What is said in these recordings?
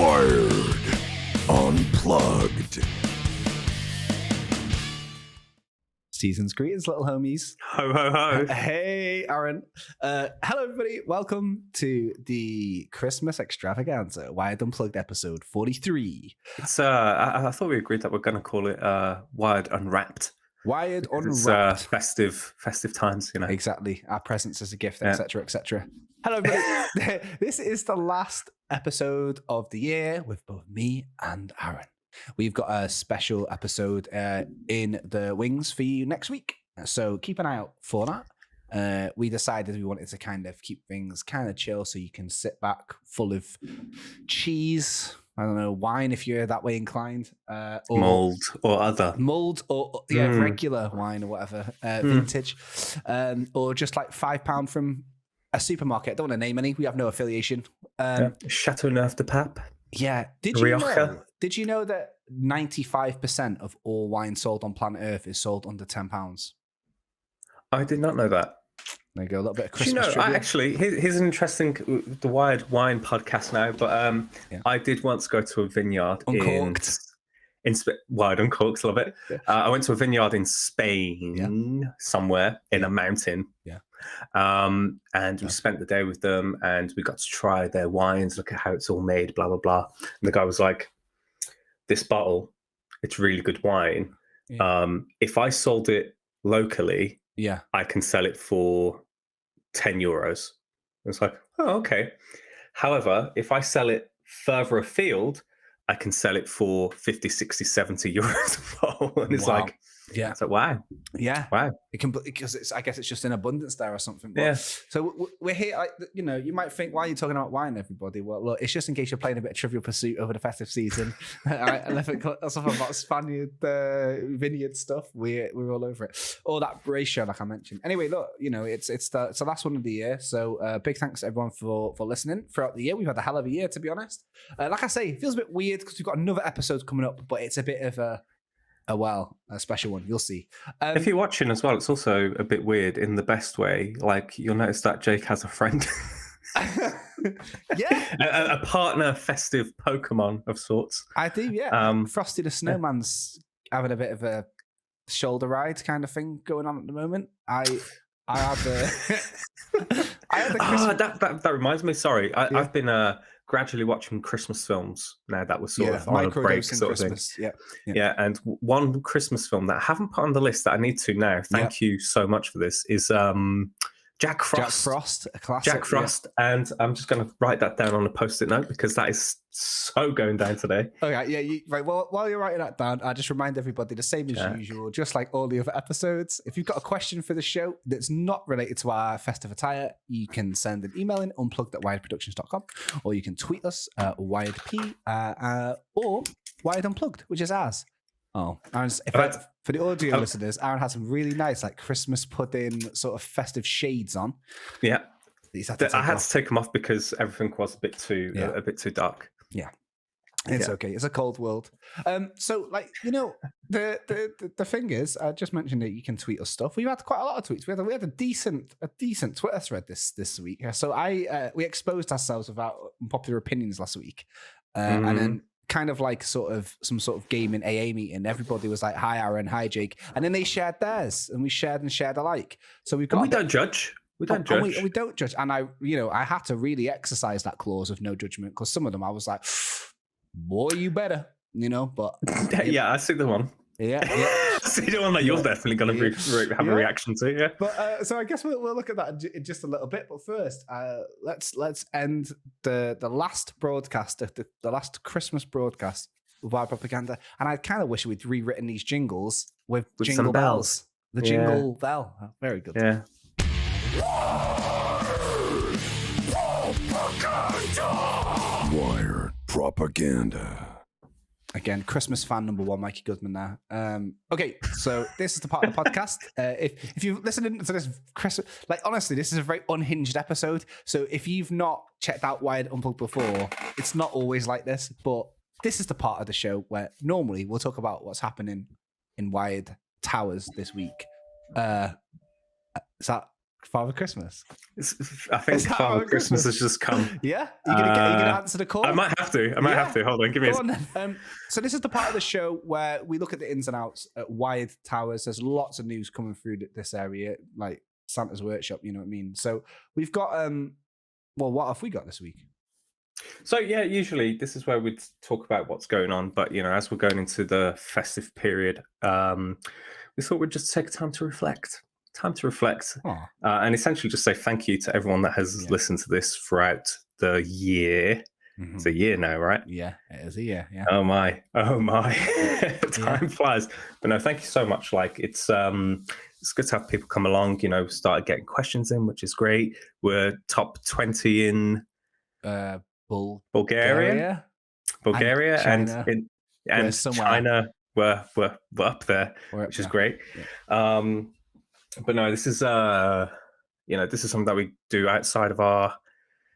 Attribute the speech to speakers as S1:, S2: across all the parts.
S1: Wired Unplugged.
S2: Season's greetings, little homies.
S3: Ho, ho, ho.
S2: Hey, Aaron. Hello, everybody. Welcome to the Christmas extravaganza, Wired Unplugged episode 43.
S3: It's I thought we agreed that we're going to call it Wired Unwrapped.
S2: Wired
S3: It's
S2: Unwrapped.
S3: festive times, you know.
S2: Exactly. Our presence as a gift,
S3: Yeah.
S2: etc., etc. Hello, everybody. This is the last episode of the year with both me and Aaron. We've got a special episode in the wings for you next week. So keep an eye out for that. We decided we wanted to kind of keep things kind of chill so you can sit back full of cheese, I don't know, wine if you're that way inclined. Or
S3: Mold or other.
S2: mulled or regular wine or whatever, vintage. Or just like £5 from a supermarket. I don't want to name any. We have no affiliation.
S3: Chateauneuf de Pape.
S2: Yeah.
S3: Rioja.
S2: Did you know that 95% of all wine sold on planet Earth is sold under £10?
S3: I did not know that.
S2: There you go, a little bit of
S3: Do you
S2: Christmas
S3: know,
S2: trivia.
S3: actually, here's an interesting, the Wired Wine podcast now, but I did once go to a vineyard
S2: Uncorked.
S3: in Wired Uncorked, love it.
S2: Yeah.
S3: I went to a vineyard in Spain, somewhere in a mountain.
S2: Yeah.
S3: And we spent the day with them and we got to try their wines, look at how it's all made, blah, blah, blah. And the guy was like, this bottle, it's really good wine.
S2: Yeah.
S3: If I sold it locally,
S2: Yeah.
S3: I can sell it for €10. It's like, oh, okay. However, if I sell it further afield, I can sell it for 50, 60, 70 euros a bottle. And it's
S2: Wow.
S3: like,
S2: Yeah.
S3: it's like, wow.
S2: Yeah.
S3: Wow.
S2: It can, because it's, I guess it's just in abundance there or something. But,
S3: Yeah.
S2: So we're here, like, you know, you might think, why are you talking about wine, everybody? Well, look, it's just in case you're playing a bit of Trivial Pursuit over the festive season. And if it that's something about Spaniard vineyard stuff, we're all over it. Or that ratio, like I mentioned. Anyway, look, you know, it's the last one of the year. So big thanks to everyone for listening throughout the year. We've had a hell of a year, to be honest. Like I say, it feels a bit weird because we've got another episode coming up, but it's a bit of a special one. You'll see.
S3: If you're watching as well, it's also a bit weird in the best way. Like, you'll notice that Jake has a friend.
S2: Yeah.
S3: a partner festive Pokemon of sorts.
S2: I do, yeah. Frosty the
S3: yeah.
S2: Snowman's having a bit of a shoulder ride kind of thing going on at the moment. I have a
S3: That reminds me. Sorry, I've been gradually watching Christmas films now. That was sort of on a break,
S2: microdosing
S3: sort of thing.
S2: Christmas.
S3: Yeah, and one Christmas film that I haven't put on the list that I need to now. Thank you so much for this. Is Jack Frost.
S2: Jack Frost, a classic.
S3: Jack Frost, and I'm just going to write that down on a post-it note because that is so going down today.
S2: Okay, yeah, right. Well, while you're writing that down, I just remind everybody the same as usual, just like all the other episodes. If you've got a question for the show that's not related to our festive attire, you can send an email in unplugged@wiredproductions.com, or you can tweet us wiredp or Wired Unplugged, which is ours. Oh, Aaron's, for the audio listeners, Aaron has some really nice, like Christmas pudding sort of festive shades on.
S3: Yeah,
S2: I
S3: had to take them off because everything was a bit too dark.
S2: Yeah, it's okay. It's a cold world. So, like, you know, the thing is, I just mentioned that you can tweet us stuff. We've had quite a lot of tweets. We had a decent Twitter thread this week. So we exposed ourselves with our unpopular opinions last week, and then kind of like some sort of gaming AA meeting. Everybody was like, "Hi, Aaron. Hi, Jake," and then they shared theirs, and we shared alike. So we've got.
S3: And we don't judge. We don't judge.
S2: We don't judge. And I had to really exercise that clause of no judgment because some of them I was like, boy, you better, you know, but.
S3: Yeah, I see the one.
S2: Yeah.
S3: I see the one that you're definitely going to have a reaction to, yeah.
S2: But so I guess we'll look at that in just a little bit. But first, let's end the last broadcast, the last Christmas broadcast with Wild Propaganda. And I kind of wish we'd rewritten these jingles with jingle bells. The jingle bell. Oh, very good.
S3: Yeah.
S1: Wired Propaganda.
S2: Again, Christmas fan number one, Mikey Goodman there. Okay, so this is the part of the podcast. If you've listened to this Christmas, like honestly, this is a very unhinged episode. So if you've not checked out Wired Unplugged before, it's not always like this, but this is the part of the show where normally we'll talk about what's happening in Wired Towers this week. Is that Father Christmas.
S3: I think Father Christmas has just come.
S2: Yeah, you gonna answer the call?
S3: I might have to. Hold on, give me
S2: Go on then. So this is the part of the show where we look at the ins and outs at Wired Towers. There's lots of news coming through this area, like Santa's workshop. You know what I mean? So we've got well, what have we got this week?
S3: So yeah, usually this is where we talk about what's going on, but as we're going into the festive period, we thought we'd just take time to reflect. And essentially just say thank you to everyone that has listened to this throughout the year. Mm-hmm. It's a year now, right?
S2: Yeah, it is a year. Yeah.
S3: Oh my. Time flies. But no, thank you so much. Like it's good to have people come along, started getting questions in, which is great. We're top 20 in Bulgaria and China. We're up there, which is great. Yeah. But no, this is this is something that we do outside of our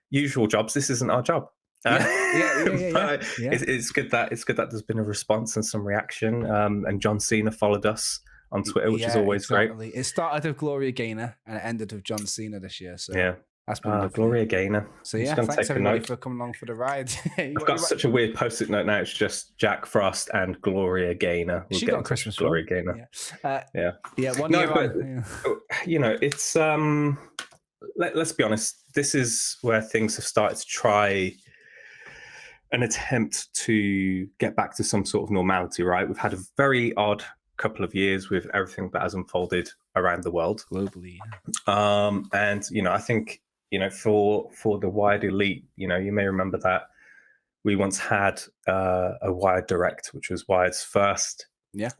S3: usual jobs. This isn't our job. It's good that there's been a response and some reaction. And John Cena followed us on Twitter, which is always great.
S2: It started with Gloria Gaynor and it ended with John Cena this year. So
S3: yeah.
S2: That's been
S3: Gloria Gaynor.
S2: So yeah, thanks everybody for coming along for the ride.
S3: I've got such a weird post-it note now. It's just Jack Frost and Gloria Gaynor.
S2: She got a Christmas
S3: Gloria Gaynor.
S2: Yeah. 1 year
S3: but it's let's be honest. This is where things have started to try an attempt to get back to some sort of normality. Right? We've had a very odd couple of years with everything that has unfolded around the world
S2: globally.
S3: And I think. For the Wired Elite, you may remember that we once had a Wired Direct, which was Wired's first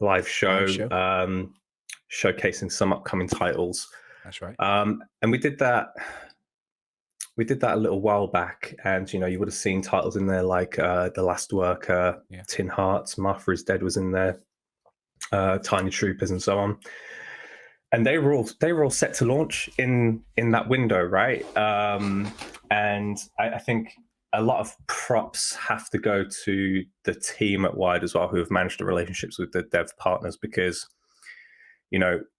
S3: live show. Showcasing some upcoming titles.
S2: That's right.
S3: And we did that a little while back, and you would have seen titles in there like The Last Worker, Tin Hearts, Martha is Dead was in there, Tiny Troopers, and so on. And they were all set to launch in that window, right? And I think a lot of props have to go to the team at Wired as well, who have managed the relationships with the dev partners, because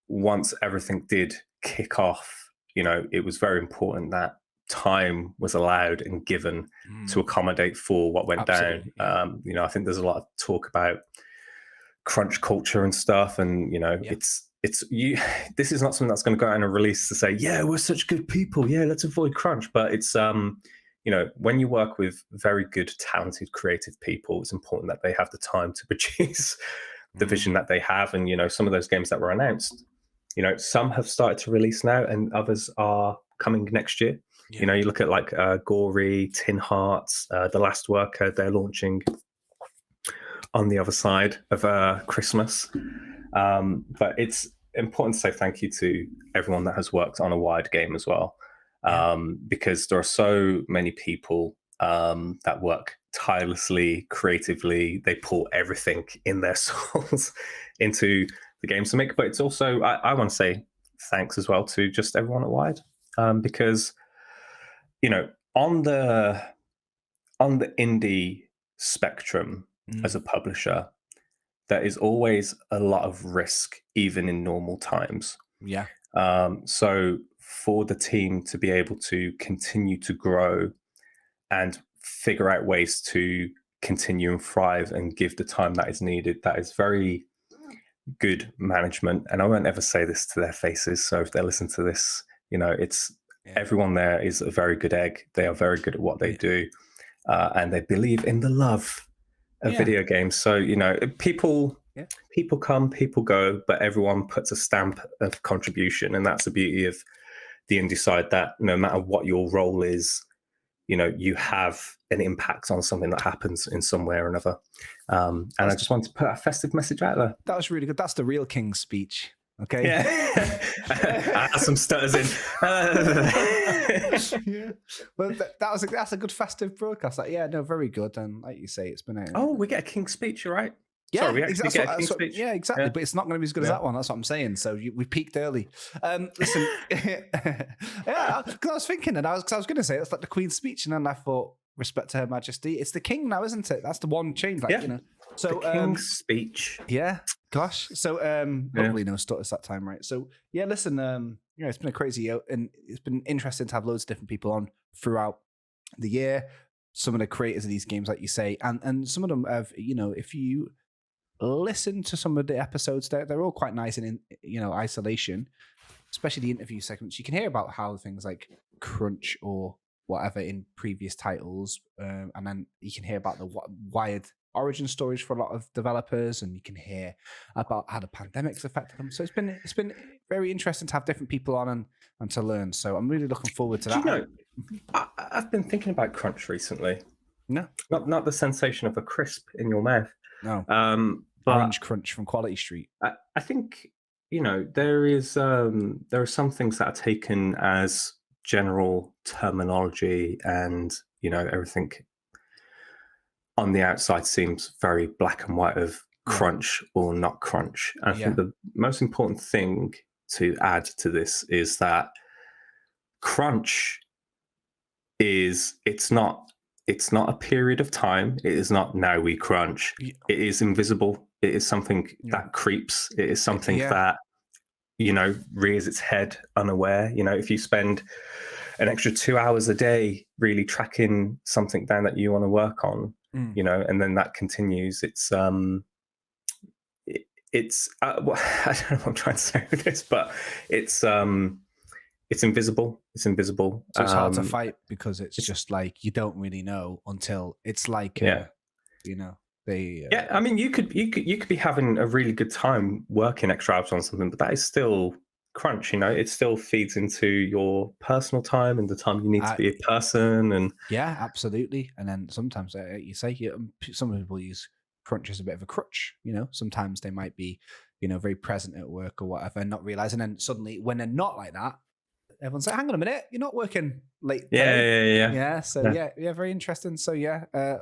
S3: once everything did kick off, it was very important that time was allowed and given to accommodate for what went down. Yeah. I think there's a lot of talk about crunch culture and stuff, and it's you. This is not something that's going to go out in a release to say, yeah, we're such good people. Yeah, let's avoid crunch. But it's when you work with very good, talented, creative people, it's important that they have the time to produce the vision that they have. And some of those games that were announced, some have started to release now, and others are coming next year. Yeah. You look at like Gory, Tin Hearts, The Last Worker. They're launching on the other side of Christmas. But it's important to say thank you to everyone that has worked on a Wired game as well, because there are so many people that work tirelessly, creatively. They pour everything in their souls into the games to make. But it's also, I want to say thanks as well to just everyone at Wired, because on the indie spectrum as a publisher, there is always a lot of risk, even in normal times.
S2: Yeah.
S3: So for the team to be able to continue to grow and figure out ways to continue and thrive and give the time that is needed, that is very good management. And I won't ever say this to their faces. So if they listen to this, it's everyone there is a very good egg. They are very good at what they do. And they believe in the love of video games. So, people come, people go, but everyone puts a stamp of contribution. And that's the beauty of the indie side, that no matter what your role is, you have an impact on something that happens in some way or another. And I just wanted to put a festive message out there.
S2: That was really good. That's the real King's speech. Okay.
S3: Yeah. I had some stutters in.
S2: Yeah. Well, that's a good festive broadcast. Very good. And like you say, it's been a...
S3: Oh, we get a King's speech, right?
S2: Yeah,
S3: Sorry,
S2: exactly. Yeah, exactly. Yeah. But it's not going to be as good as that one. That's what I'm saying. So we peaked early. Listen, because I was thinking, and I was going to say it's like the Queen's speech, and then I thought, respect to Her Majesty. It's the King now, isn't it? That's the one change. So
S3: the King's speech.
S2: Yeah. Gosh. So hopefully no stutters that time, right? So yeah, listen. Yeah, it's been a crazy year, and it's been interesting to have loads of different people on throughout the year. Some of the creators of these games, like you say, and some of them have, if you listen to some of the episodes, they're all quite nice and in isolation, especially the interview segments. You can hear about how things like crunch or whatever in previous titles, and then you can hear about the Wired origin stories for a lot of developers, and you can hear about how the pandemic's affected them. So it's been very interesting to have different people on and to learn. So I'm really looking forward to that.
S3: Do you know, I've been thinking about crunch recently.
S2: No,
S3: not the sensation of a crisp in your mouth.
S2: No,
S3: but
S2: Orange Crunch from Quality Street.
S3: I think there are some things that are taken as general terminology, and everything on the outside seems very black and white of crunch or not crunch. And I think the most important thing to add to this is that crunch it's not a period of time. It is not now we crunch. It is invisible. It is something that creeps. It is something that rears its head unaware. If you spend an extra 2 hours a day really tracking something down that you want to work on, and then that continues, it's I don't know what I'm trying to say with this, but it's invisible. It's invisible.
S2: So it's hard to fight because it's just like you don't really know until it's like I
S3: mean, you could be having a really good time working extra hours on something, but that is still crunch. It still feeds into your personal time and the time you need to be a person. And
S2: absolutely. And then sometimes you say some people use crunch as a bit of a crutch. Sometimes they might be very present at work or whatever and not realizing, and suddenly when they're not like that, everyone's like, hang on a minute, you're not working late today. Yeah. So very interesting. So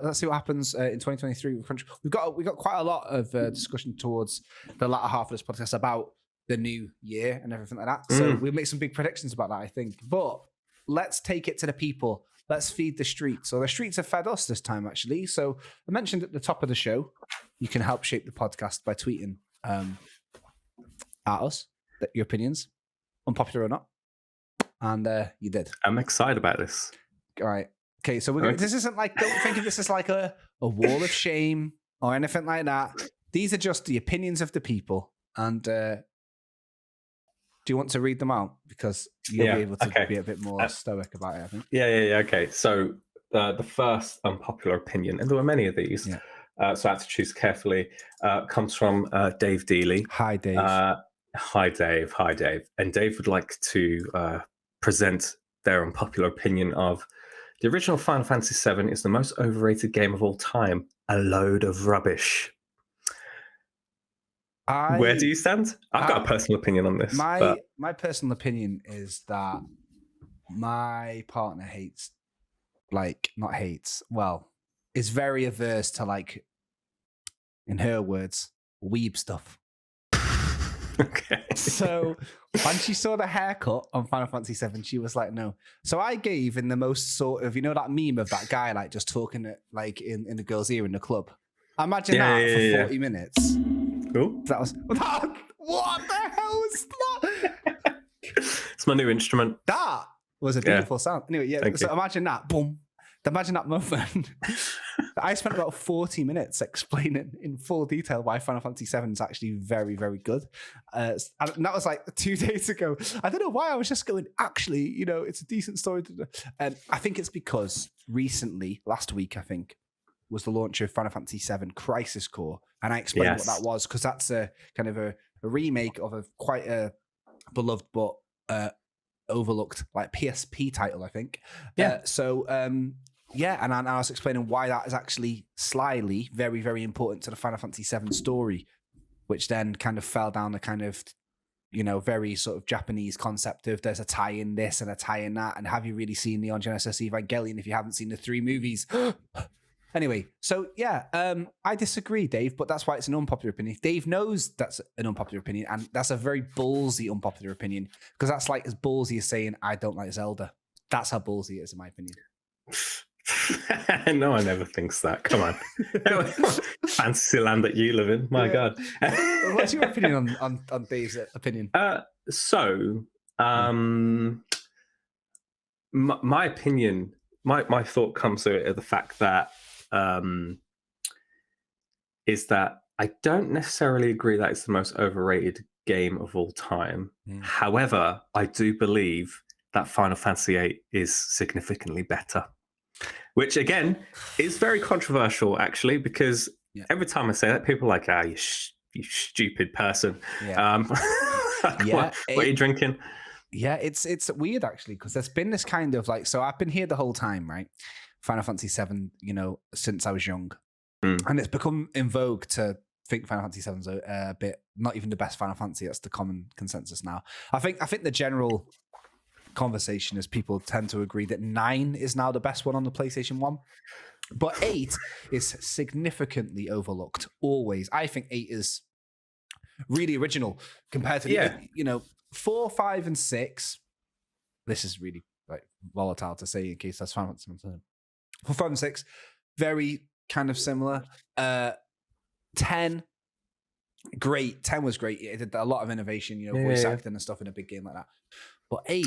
S2: let's see what happens in 2023 with crunch. We've got quite a lot of discussion towards the latter half of this podcast about the new year and everything like that. So we'll make some big predictions about that, I think. But let's take it to the people. Let's feed the streets. So the streets have fed us this time, actually. So I mentioned at the top of the show, you can help shape the podcast by tweeting at us your opinions, unpopular or not. And you did.
S3: I'm excited about this.
S2: All right. Okay, so this isn't like, don't think of this as like a wall of shame or anything like that. These are just the opinions of the people. And do you want to read them out? Because you'll be able to be a bit more stoic about it, I think.
S3: Yeah. Okay. So the first unpopular opinion, and there were many of these, so I had to choose carefully, comes from Dave Dealey.
S2: Hi, Dave.
S3: Hi, Dave. And Dave would like to present their unpopular opinion of the original Final Fantasy VII is the most overrated game of all time. A load of rubbish. Where do you stand? I've got a personal opinion on this.
S2: My personal opinion is that my partner is very averse to, like, in her words, weeb stuff.
S3: Okay.
S2: So when she saw the haircut on Final Fantasy VII, she was like, no. So I gave in the most sort of, that meme of that guy like just talking at, like in the girl's ear in the club. Imagine that for 40 minutes.
S3: Cool.
S2: That was what the hell was that?
S3: It's my new instrument.
S2: That was a beautiful sound. Anyway,
S3: Thank
S2: so
S3: you.
S2: imagine that. Boom. Imagine that moment. I spent about 40 minutes explaining in full detail why Final Fantasy VII is actually very, very good. And that was like 2 days ago. I don't know why. I was just going, actually, it's a decent story. And I think it's because recently, last week, I think, was the launch of Final Fantasy VII Crisis Core. And I explained what that was, because that's a kind of a remake of quite a beloved but overlooked like PSP title, I think. And I was explaining why that is actually slyly very, very important to the Final Fantasy VII story, which then kind of fell down the kind of, very sort of Japanese concept of there's a tie in this and a tie in that. And have you really seen Neon Genesis Evangelion if you haven't seen the 3 movies? Anyway, so I disagree, Dave, but that's why it's an unpopular opinion. Dave knows that's an unpopular opinion, and that's a very ballsy unpopular opinion, because that's like as ballsy as saying I don't like Zelda. That's how ballsy it is, in my opinion.
S3: No one ever thinks that. Come on. Fantasy land that you live in. My God.
S2: What's your opinion on Dave's opinion?
S3: So My opinion, my thought comes to the fact that is that I don't necessarily agree that it's the most overrated game of all time. However, I do believe that Final Fantasy VIII is significantly better, which again is very controversial actually, because every time I say that, people are like, you stupid person. What are you drinking?
S2: Yeah, it's weird actually, because there's been this kind of like, so I've been here the whole time, right? Final Fantasy VII, since I was young. And it's become in vogue to think Final Fantasy VII's a bit, not even the best Final Fantasy. That's the common consensus now. I think the general conversation is people tend to agree that 9 is now the best one on the PlayStation 1. But 8 is significantly overlooked, always. I think 8 is really original compared to 4, 5, and 6. This is really like volatile to say in case that's Final Fantasy 4, 5, and 6, very kind of similar. 10, great. 10 was great. It did a lot of innovation, voice acting and stuff in a big game like that. But 8,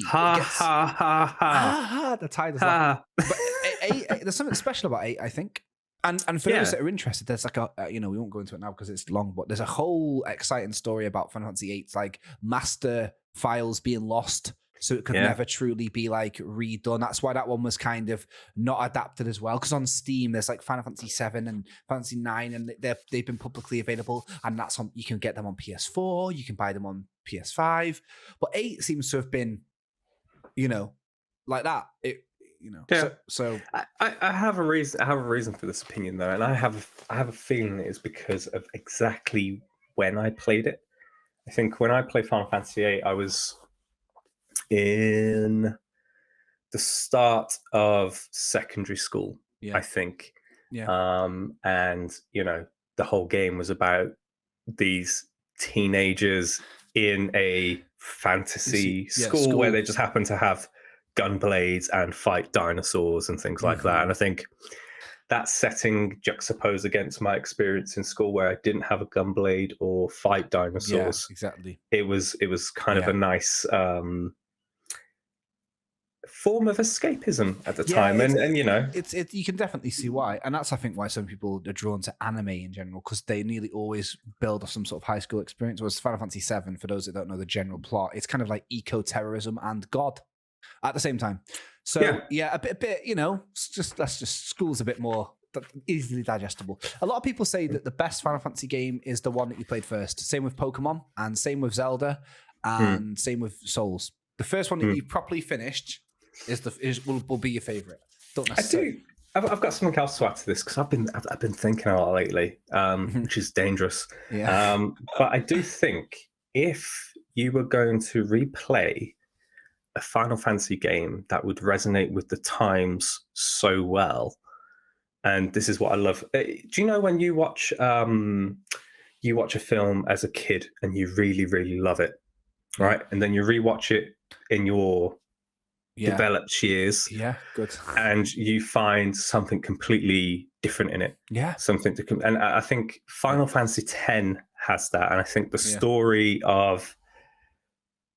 S2: the tide is laughing. But 8, there's something special about 8, I think. And for those that are interested, there's like we won't go into it now because it's long, but there's a whole exciting story about Final Fantasy 8's like master files being lost, so it could never truly be like redone. That's why that one was kind of not adapted as well. Because on Steam, there's like Final Fantasy 7 and Fantasy 9, and they've been publicly available, and that's on. You can get them on PS4, you can buy them on PS5, but 8 seems to have been, like that. So
S3: I have a reason. I have a reason for this opinion though, and I have a feeling it's because of exactly when I played it. I think when I played Final Fantasy VIII, I was in the start of secondary school, I think. And the whole game was about these teenagers in a fantasy school where they just happen to have gun blades and fight dinosaurs and things like that. And I think that setting juxtaposed against my experience in school where I didn't have a gun blade or fight dinosaurs.
S2: Yeah, exactly.
S3: It was kind of a nice form of escapism at the time, and
S2: you can definitely see why, and that's I think why some people are drawn to anime in general, because they nearly always build off some sort of high school experience. Whereas Final Fantasy VII, for those that don't know the general plot, it's kind of like eco-terrorism and God at the same time. So a bit, school's a bit more easily digestible. A lot of people say that the best Final Fantasy game is the one that you played first. Same with Pokemon, and same with Zelda, and same with Souls. The first one that you properly finished will be your favorite. Don't necessarily.
S3: I've got something else to add to this, because I've been thinking a lot lately, which is dangerous. But I do think if you were going to replay a Final Fantasy game that would resonate with the times so well, and this is what I love. Do you know when you watch a film as a kid and you really, really love it, right? And then you rewatch it in your developed years,
S2: good,
S3: and you find something completely different in it, something to and I think Final Fantasy X has that. And I think the story of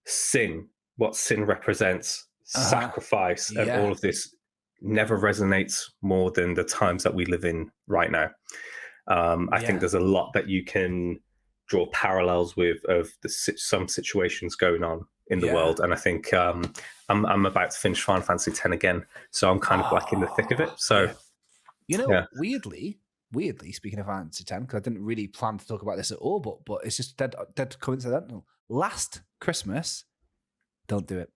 S3: sin, what sin represents, sacrifice, and all of this never resonates more than the times that we live in right now. I think there's a lot that you can draw parallels with of some situations going on in the world, and I think I'm about to finish Final Fantasy X again, so I'm kind of like in the thick of it. So,
S2: weirdly, speaking of Final Fantasy X, because I didn't really plan to talk about this at all, but it's just dead coincidental. Last Christmas, don't do it.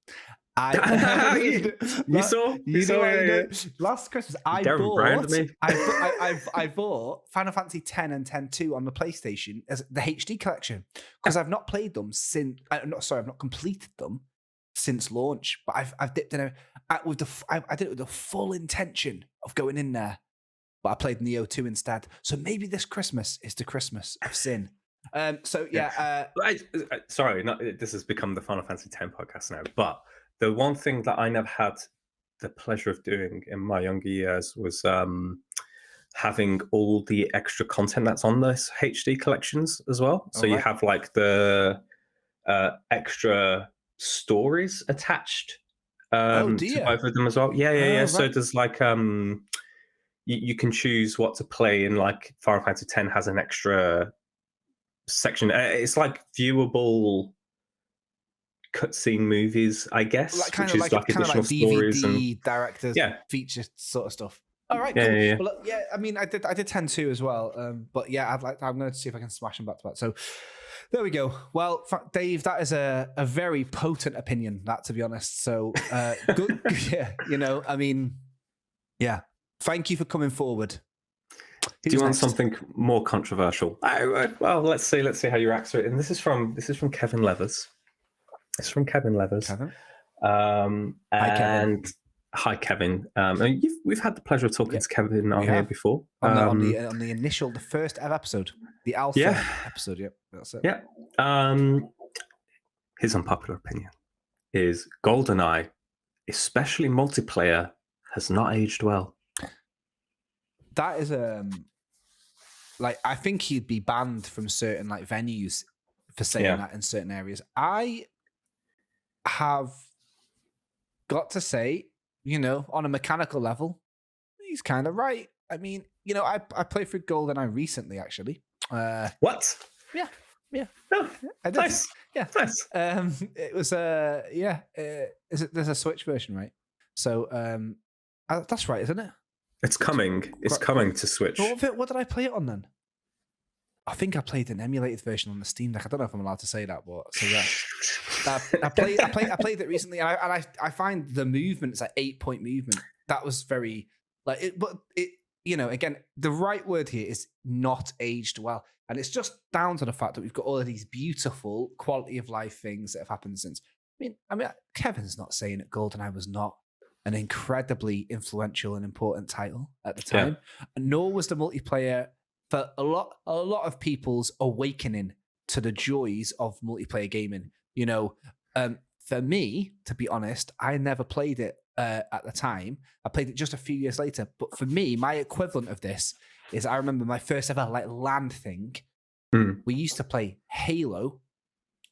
S3: You saw
S2: last Christmas I bought Final Fantasy X and X-2 on the PlayStation as the HD collection, because I've not played them since. I've not completed them since launch, but I've dipped in I did it with the full intention of going in there, but I played Neo 2 instead. So maybe this Christmas is the Christmas of sin.
S3: Sorry, this has become the Final Fantasy X podcast now, but the one thing that I never had the pleasure of doing in my younger years was having all the extra content that's on this HD collections as well. So you have like the extra stories attached
S2: Oh
S3: to
S2: dear.
S3: both of them as well. Yeah. So
S2: Right.
S3: there's like you can choose what to play, and like Final Fantasy X has an extra section. It's like viewable cutscene movies, I guess,
S2: Like
S3: which is like additional stories and
S2: DVD director's
S3: yeah,
S2: feature sort of stuff. All right,
S3: yeah,
S2: cool.
S3: yeah, yeah.
S2: Well, yeah, I mean, I did 10 too as well. But yeah, I'm going to see if I can smash them back to back. So there we go. Well, Dave, that is a very potent opinion, that, to be honest. So good. Yeah, I mean, yeah. Thank you for coming forward.
S3: Do you want something more controversial? Well, let's see how you react to it. And this is from Kevin Levers. It's from Kevin Levers.
S2: Kevin?
S3: Hi, Kevin. Hi, Kevin. And we've had the pleasure of talking to Kevin on here before.
S2: On the first ever episode, the alpha episode. Yep, that's it.
S3: Yeah. His unpopular opinion is GoldenEye, especially multiplayer, has not aged well.
S2: That is like, I think he'd be banned from certain like venues for saying that in certain areas. I have got to say, on a mechanical level, he's kind of right. I mean, I played through GoldenEye recently, actually.
S3: What?
S2: Yeah.
S3: Oh,
S2: I did.
S3: nice.
S2: Yeah.
S3: Nice.
S2: It was there's a Switch version, right? So that's right, isn't it?
S3: It's coming. It's coming to Switch.
S2: What did I play it on then? I think I played an emulated version on the Steam Deck. I don't know if I'm allowed to say that, but so yeah. I played it recently, and I find the movement, it's like 8-point movement. That was very like it, but it again, the right word here is not aged well, and it's just down to the fact that we've got all of these beautiful quality of life things that have happened since. I mean, Kevin's not saying that GoldenEye was not an incredibly influential and important title at the time, nor was the multiplayer for a lot of people's awakening to the joys of multiplayer gaming. For me, to be honest, I never played it at the time. I played it just a few years later. But for me, my equivalent of this is I remember my first ever like LAN thing. We used to play Halo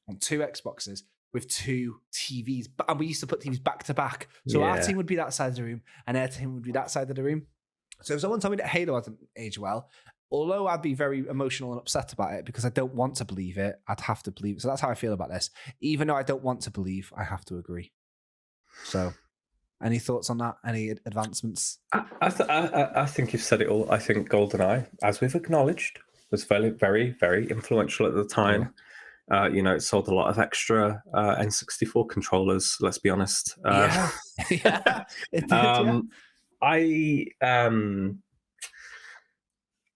S2: on 2 Xboxes with 2 TVs, and we used to put TVs back to back. So our team would be that side of the room, and their team would be that side of the room. So if someone told me that Halo hasn't aged well, although I'd be very emotional and upset about it because I don't want to believe it, I'd have to believe it. So that's how I feel about this. Even though I don't want to believe, I have to agree. So, any thoughts on that? Any advancements?
S3: I think you've said it all. I think GoldenEye, as we've acknowledged, was very, very, very influential at the time. It sold a lot of extra N64 controllers, let's be honest.
S2: It did,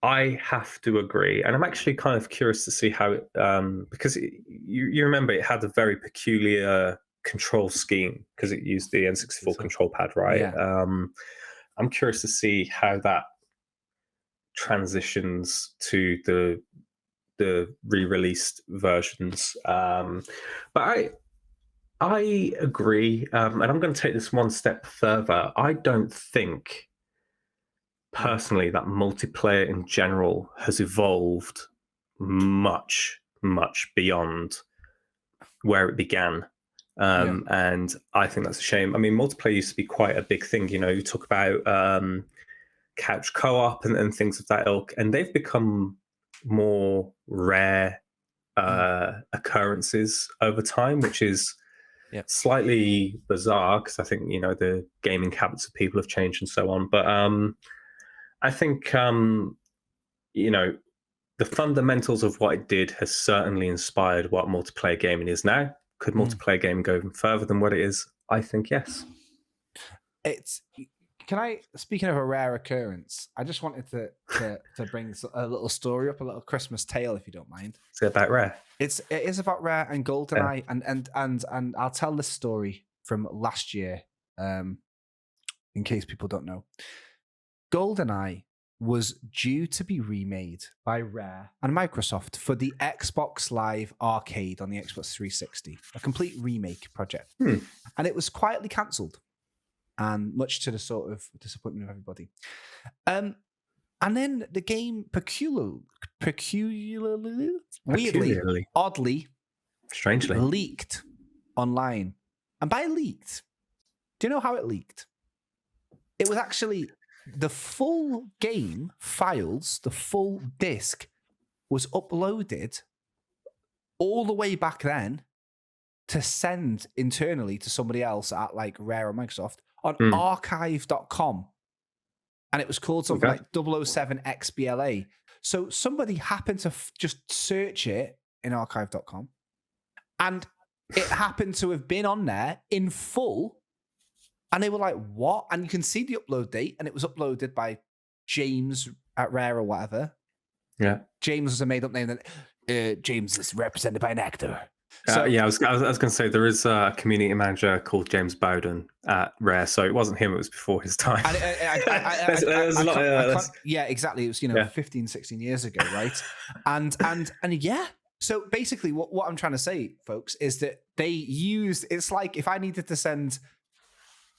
S3: I have to agree, and I'm actually kind of curious to see how it, because you remember it had a very peculiar control scheme because it used the N64 control pad, right?
S2: Yeah.
S3: I'm curious to see how that transitions to the re-released versions. But I agree, and I'm going to take this one step further. I don't think, personally, that multiplayer in general has evolved much beyond where it began. And I think that's a shame. I mean, multiplayer used to be quite a big thing. You talk about couch co-op and things of that ilk, and they've become more rare occurrences over time, which is slightly bizarre because I think the gaming habits of people have changed and so on. But I think the fundamentals of what it did has certainly inspired what multiplayer gaming is now. Could multiplayer gaming go even further than what it is? I think yes.
S2: Speaking of a rare occurrence, I just wanted to bring a little story up, a little Christmas tale, if you don't mind.
S3: Is it about Rare?
S2: It is about Rare and GoldenEye, and I'll tell this story from last year, in case people don't know. GoldenEye was due to be remade by Rare and Microsoft for the Xbox Live Arcade on the Xbox 360, a complete remake project, and it was quietly cancelled. And much to the sort of disappointment of everybody. And then the game weirdly, oddly,
S3: strangely
S2: leaked online. And by leaked, do you know how it leaked? It was actually the full game files, the full disc was uploaded all the way back then to send internally to somebody else at like Rare or Microsoft on archive.com. And it was called something like 007 XBLA. So somebody happened to just search it in archive.com, and it happened to have been on there in full. And they were like, what? And you can see the upload date, and it was uploaded by James at Rare or whatever.
S3: Yeah.
S2: James was a made up name. That James is represented by an actor. So,
S3: I was going to say there is a community manager called James Bowden at Rare, so it wasn't him; it was before his time.
S2: Yeah, exactly. It was 15, 16 years ago, right? and yeah. So basically, what I'm trying to say, folks, is that they used. It's like if I needed to send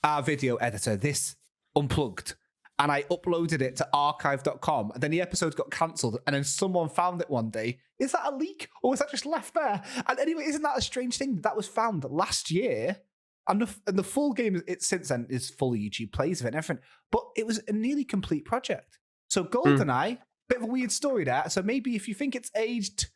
S2: our video editor this unplugged, and I uploaded it to archive.com, and then the episode got cancelled, and then someone found it one day. Is that a leak, or was that just left there? And anyway, isn't that a strange thing? That was found last year, and the full game since then is full YouTube plays of it and everything. But it was a nearly complete project. So GoldenEye, bit of a weird story there. So maybe if you think it's aged,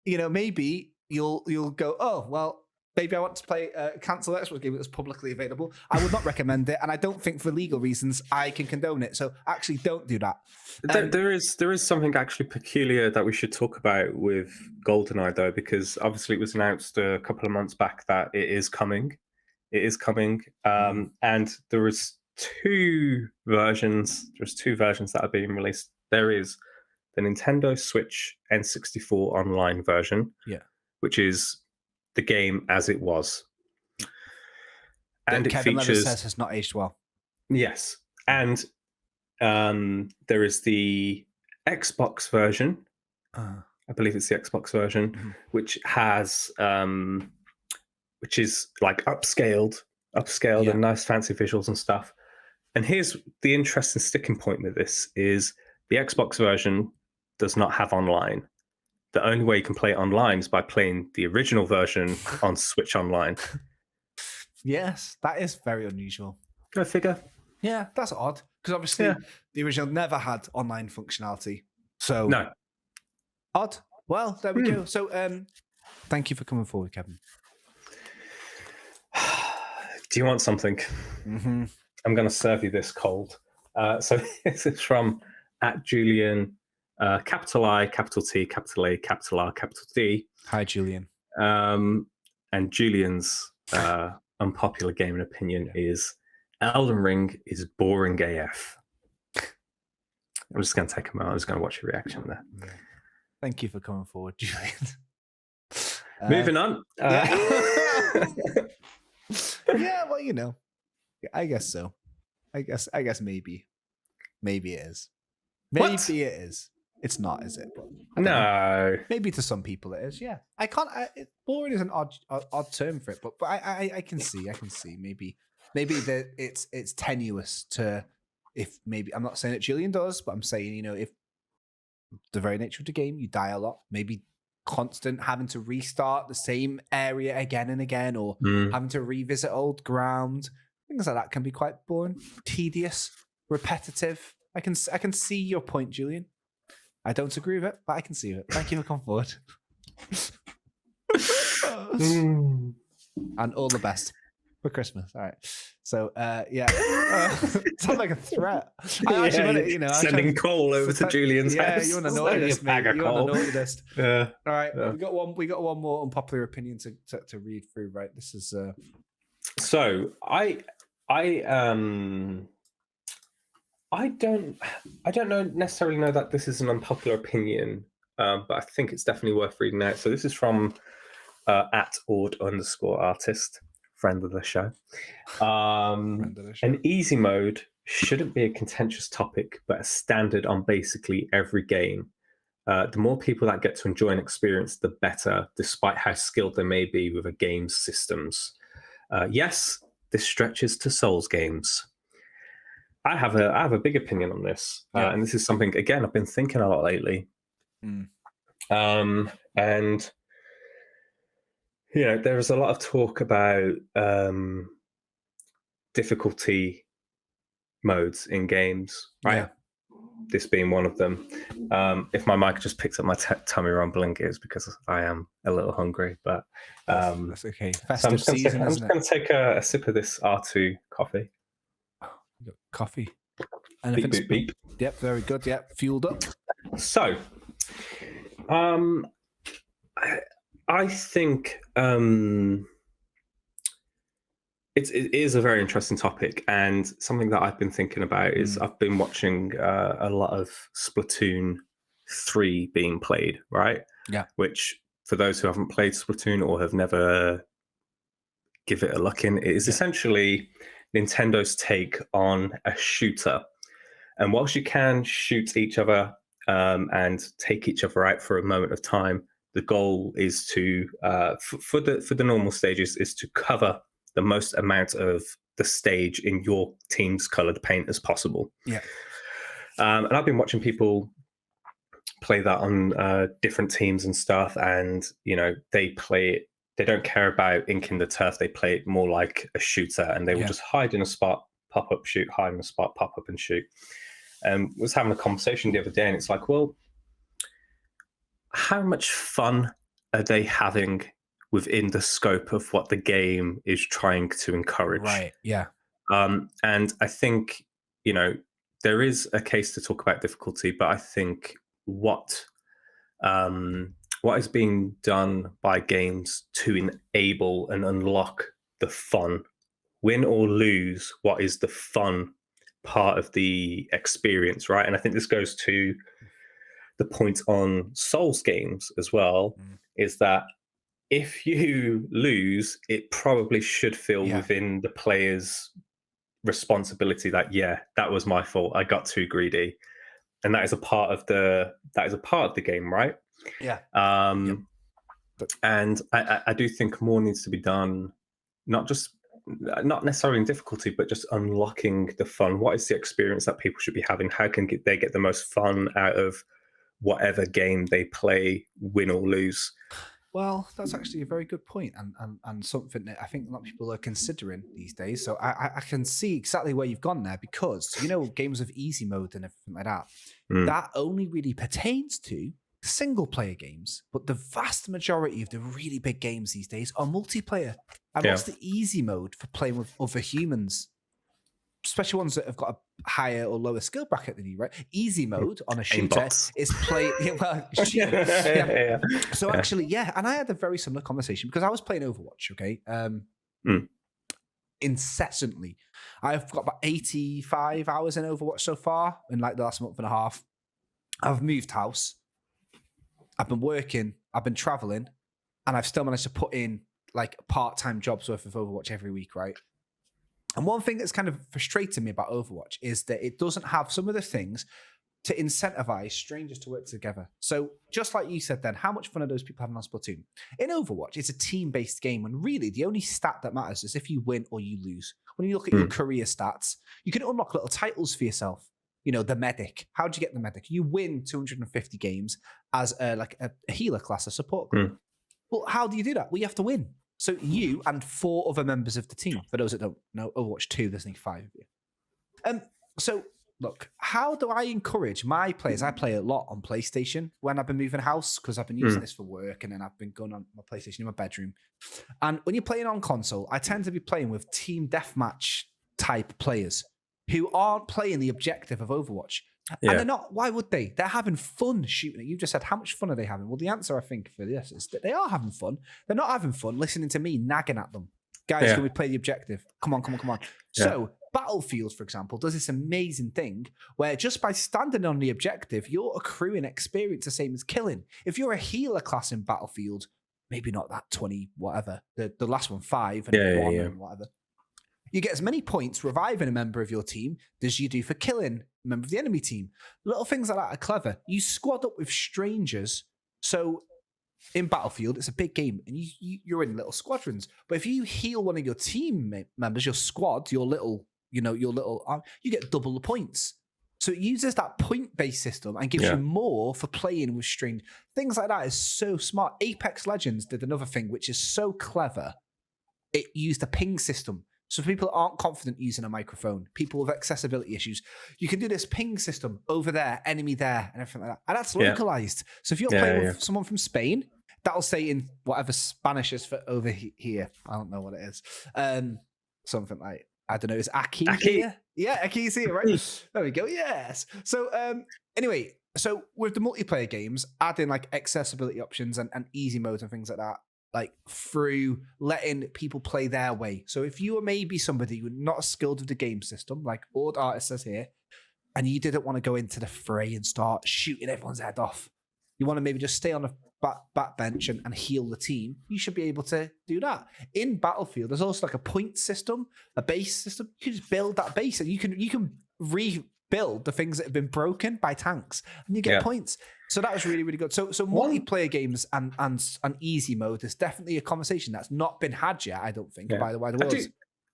S2: maybe you'll go, oh well. Maybe I want to play cancel the Xbox game that was publicly available. I would not recommend it, and I don't think for legal reasons I can condone it. So actually, don't do that.
S3: There is something actually peculiar that we should talk about with GoldenEye, though, because obviously it was announced a couple of months back that it is coming. It is coming, and there was two versions. There's two versions that are being released. There is the Nintendo Switch N64 online version, which is the game as it was, and it
S2: Kevin
S3: features
S2: says has not aged well.
S3: Yes, and there is the Xbox version. I believe it's the Xbox version, which has which is like upscaled and nice fancy visuals and stuff. And here's the interesting sticking point with this: is the Xbox version does not have online. The only way you can play it online is by playing the original version on Switch Online.
S2: Yes, that is very unusual.
S3: Go figure.
S2: Yeah, that's odd. Because obviously the original never had online functionality. So
S3: no.
S2: Odd. Well, there we go. So thank you for coming forward, Kevin.
S3: Do you want something?
S2: Mm-hmm.
S3: I'm going to serve you this cold. So this is from @Julian. Capital I, capital T, capital A, capital R, capital D.
S2: Hi, Julian.
S3: And Julian's unpopular gaming opinion is Elden Ring is boring AF. I'm just going to take a moment. I'm just going to watch your reaction there.
S2: Thank you for coming forward, Julian.
S3: Moving on.
S2: Yeah, well, I guess so. I guess maybe it is. Maybe
S3: What?
S2: it is. It's not, is it? But
S3: No.
S2: maybe to some people it is. Yeah, I can't. Boring is an odd term for it, but I can see. Maybe that it's tenuous to. If maybe I'm not saying that Julian does, but I'm saying if the very nature of the game, you die a lot. Maybe constant having to restart the same area again and again, or having to revisit old ground. Things like that can be quite boring, tedious, repetitive. I can see your point, Julian. I don't agree with it, but I can see it. Thank you for coming forward. And all the best for Christmas. All right. So, sounds like a threat. I actually want to,
S3: sending coal over to Julian's house.
S2: Yeah, you want to naughty list, mate. You want to naughty list.
S3: Yeah.
S2: All right. Yeah. We got one more unpopular opinion to read through. Right. This is.
S3: So I don't necessarily know that this is an unpopular opinion, but I think it's definitely worth reading out. So this is from @ord_artist, friend of the show. An easy mode shouldn't be a contentious topic, but a standard on basically every game. The more people that get to enjoy an experience, the better, despite how skilled they may be with a game's systems. Yes, this stretches to Souls games. I have a big opinion on this, and this is something again I've been thinking a lot lately. And there is a lot of talk about difficulty modes in games, right?
S2: Yeah.
S3: This being one of them. If my mic just picks up my tummy rumbling, it's because I am a little hungry. But
S2: That's okay.
S3: so
S2: Festive season,
S3: I'm
S2: isn't
S3: just
S2: it?
S3: going to take a sip of this R2 coffee.
S2: You got coffee.
S3: Beep, beep, beep.
S2: Yep, very good. Yep, fueled up.
S3: So, I think it is a very interesting topic, and something that I've been thinking about is I've been watching a lot of Splatoon 3 being played, right?
S2: Yeah.
S3: Which, for those who haven't played Splatoon or have never give it a look in, it is essentially Nintendo's take on a shooter. And whilst you can shoot each other and take each other out for a moment of time, the goal is to, for the normal stages, is to cover the most amount of the stage in your team's coloured paint as possible.
S2: Yeah.
S3: And I've been watching people play that on different teams and stuff, and they play it. They don't care about inking the turf. They play it more like a shooter, and they will just hide in a spot, pop up, shoot, hide in a spot, pop up, and shoot. And was having a conversation the other day, and it's like, well, how much fun are they having within the scope of what the game is trying to encourage?
S2: Right. Yeah.
S3: And I think there is a case to talk about difficulty, but I think what is being done by games to enable and unlock the fun, win or lose, what is the fun part of the experience, right? And I think this goes to the point on Souls games as well, is that if you lose, it probably should feel within the player's responsibility that, that was my fault. I got too greedy. And that is a part of the game, right?
S2: Yeah.
S3: And I do think more needs to be done, not necessarily in difficulty, but just unlocking the fun. What is the experience that people should be having? How can they get the most fun out of whatever game they play, win or lose?
S2: Well, that's actually a very good point, and something that I think a lot of people are considering these days. So I can see exactly where you've gone there, because games with easy mode and everything like that, that only really pertains to single player games. But the vast majority of the really big games these days are multiplayer. And what's the easy mode for playing with other humans? Especially ones that have got a higher or lower skill bracket than you, right? Easy mode on a shooter is play. So actually, and I had a very similar conversation because I was playing Overwatch, okay, incessantly. I've got about 85 hours in Overwatch so far in like the last month and a half. I've moved house. I've been working. I've been traveling, and I've still managed to put in like part-time jobs worth of Overwatch every week, right? And one thing that's kind of frustrating me about Overwatch is that it doesn't have some of the things to incentivize strangers to work together. So just like you said then, how much fun are those people having on Splatoon? In Overwatch, it's a team-based game, and really the only stat that matters is if you win or you lose. When you look at your career stats, you can unlock little titles for yourself. The medic. How'd you get the medic? You win 250 games as a healer class, a support group. Well, how do you do that? Well, you have to win. So you and 4 other members of the team. For those that don't know, Overwatch 2, there's only 5 of you. So look, how do I encourage my players? I play a lot on PlayStation when I've been moving house, because I've been using this for work, and then I've been going on my PlayStation in my bedroom. And when you're playing on console, I tend to be playing with team deathmatch type players who aren't playing the objective of Overwatch. And they're not. Why would they? They're having fun shooting it. You've just said, how much fun are they having? Well, the answer, I think, for this is that they are having fun. They're not having fun listening to me nagging at them. Guys, can we play the objective? Come on. So Battlefield, for example, does this amazing thing where just by standing on the objective, you're accruing experience the same as killing. If you're a healer class in Battlefield, maybe not that 20, whatever, the last one, 5 and 1 and whatever, you get as many points reviving a member of your team as you do for killing a member of the enemy team. Little things like that are clever. You squad up with strangers. So in Battlefield, it's a big game, and you're in little squadrons. But if you heal one of your team members, your squad, you get double the points. So it uses that point-based system and gives you more for playing with string. Things like that is so smart. Apex Legends did another thing which is so clever. It used a ping system. So if people aren't confident using a microphone, people with accessibility issues, you can do this ping system over there, enemy there, and everything like that. And that's localized. So if you're playing with someone from Spain, that'll say in whatever Spanish is for over here. I don't know what it is. Something like, I don't know, is Aki here? Yeah, Aki's here, right? There we go, yes. So anyway, so with the multiplayer games, adding like accessibility options and easy modes and things like that, like through letting people play their way. So if you were maybe somebody who's not skilled with the game system, like Old Artist says here, and you didn't want to go into the fray and start shooting everyone's head off, you want to maybe just stay on the back bench and heal the team, you should be able to do that. In Battlefield, there's also like a point system, a base system. You can just build that base and you can rebuild the things that have been broken by tanks and you get points. So that was really, really good. So multiplayer games and easy mode is definitely a conversation that's not been had yet, I don't think, by the wider world.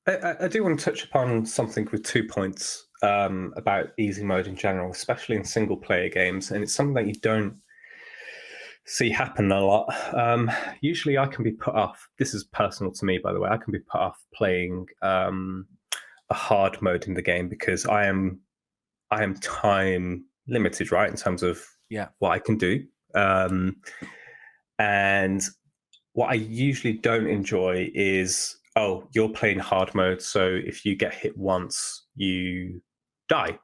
S3: I do want to touch upon something with 2 points about easy mode in general, especially in single player games. And it's something that you don't see happen a lot. Usually I can be put off. This is personal to me, by the way. I can be put off playing a hard mode in the game because I am time limited, right, in terms of what I can do. And what I usually don't enjoy is, you're playing hard mode, so if you get hit once, you die.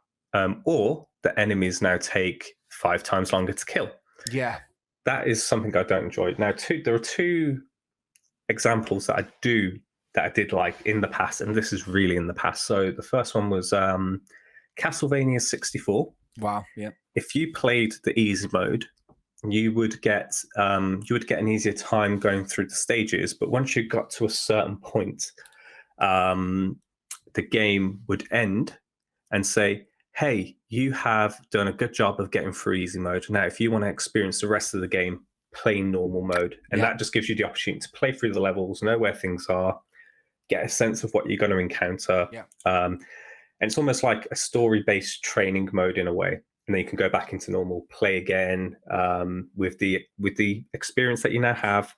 S3: Or the enemies now take 5 times longer to kill.
S2: Yeah.
S3: That is something I don't enjoy. Now, there are 2 examples that I did like in the past, and this is really in the past. So the first one was Castlevania 64.
S2: Wow, yeah.
S3: If you played the easy mode, you would get an easier time going through the stages. But once you got to a certain point, the game would end and say, hey, you have done a good job of getting through easy mode. Now, if you want to experience the rest of the game, play normal mode. And that just gives you the opportunity to play through the levels, know where things are, get a sense of what you're going to encounter.
S2: Yeah.
S3: And it's almost like a story-based training mode in a way. And then you can go back into normal, play again with the experience that you now have,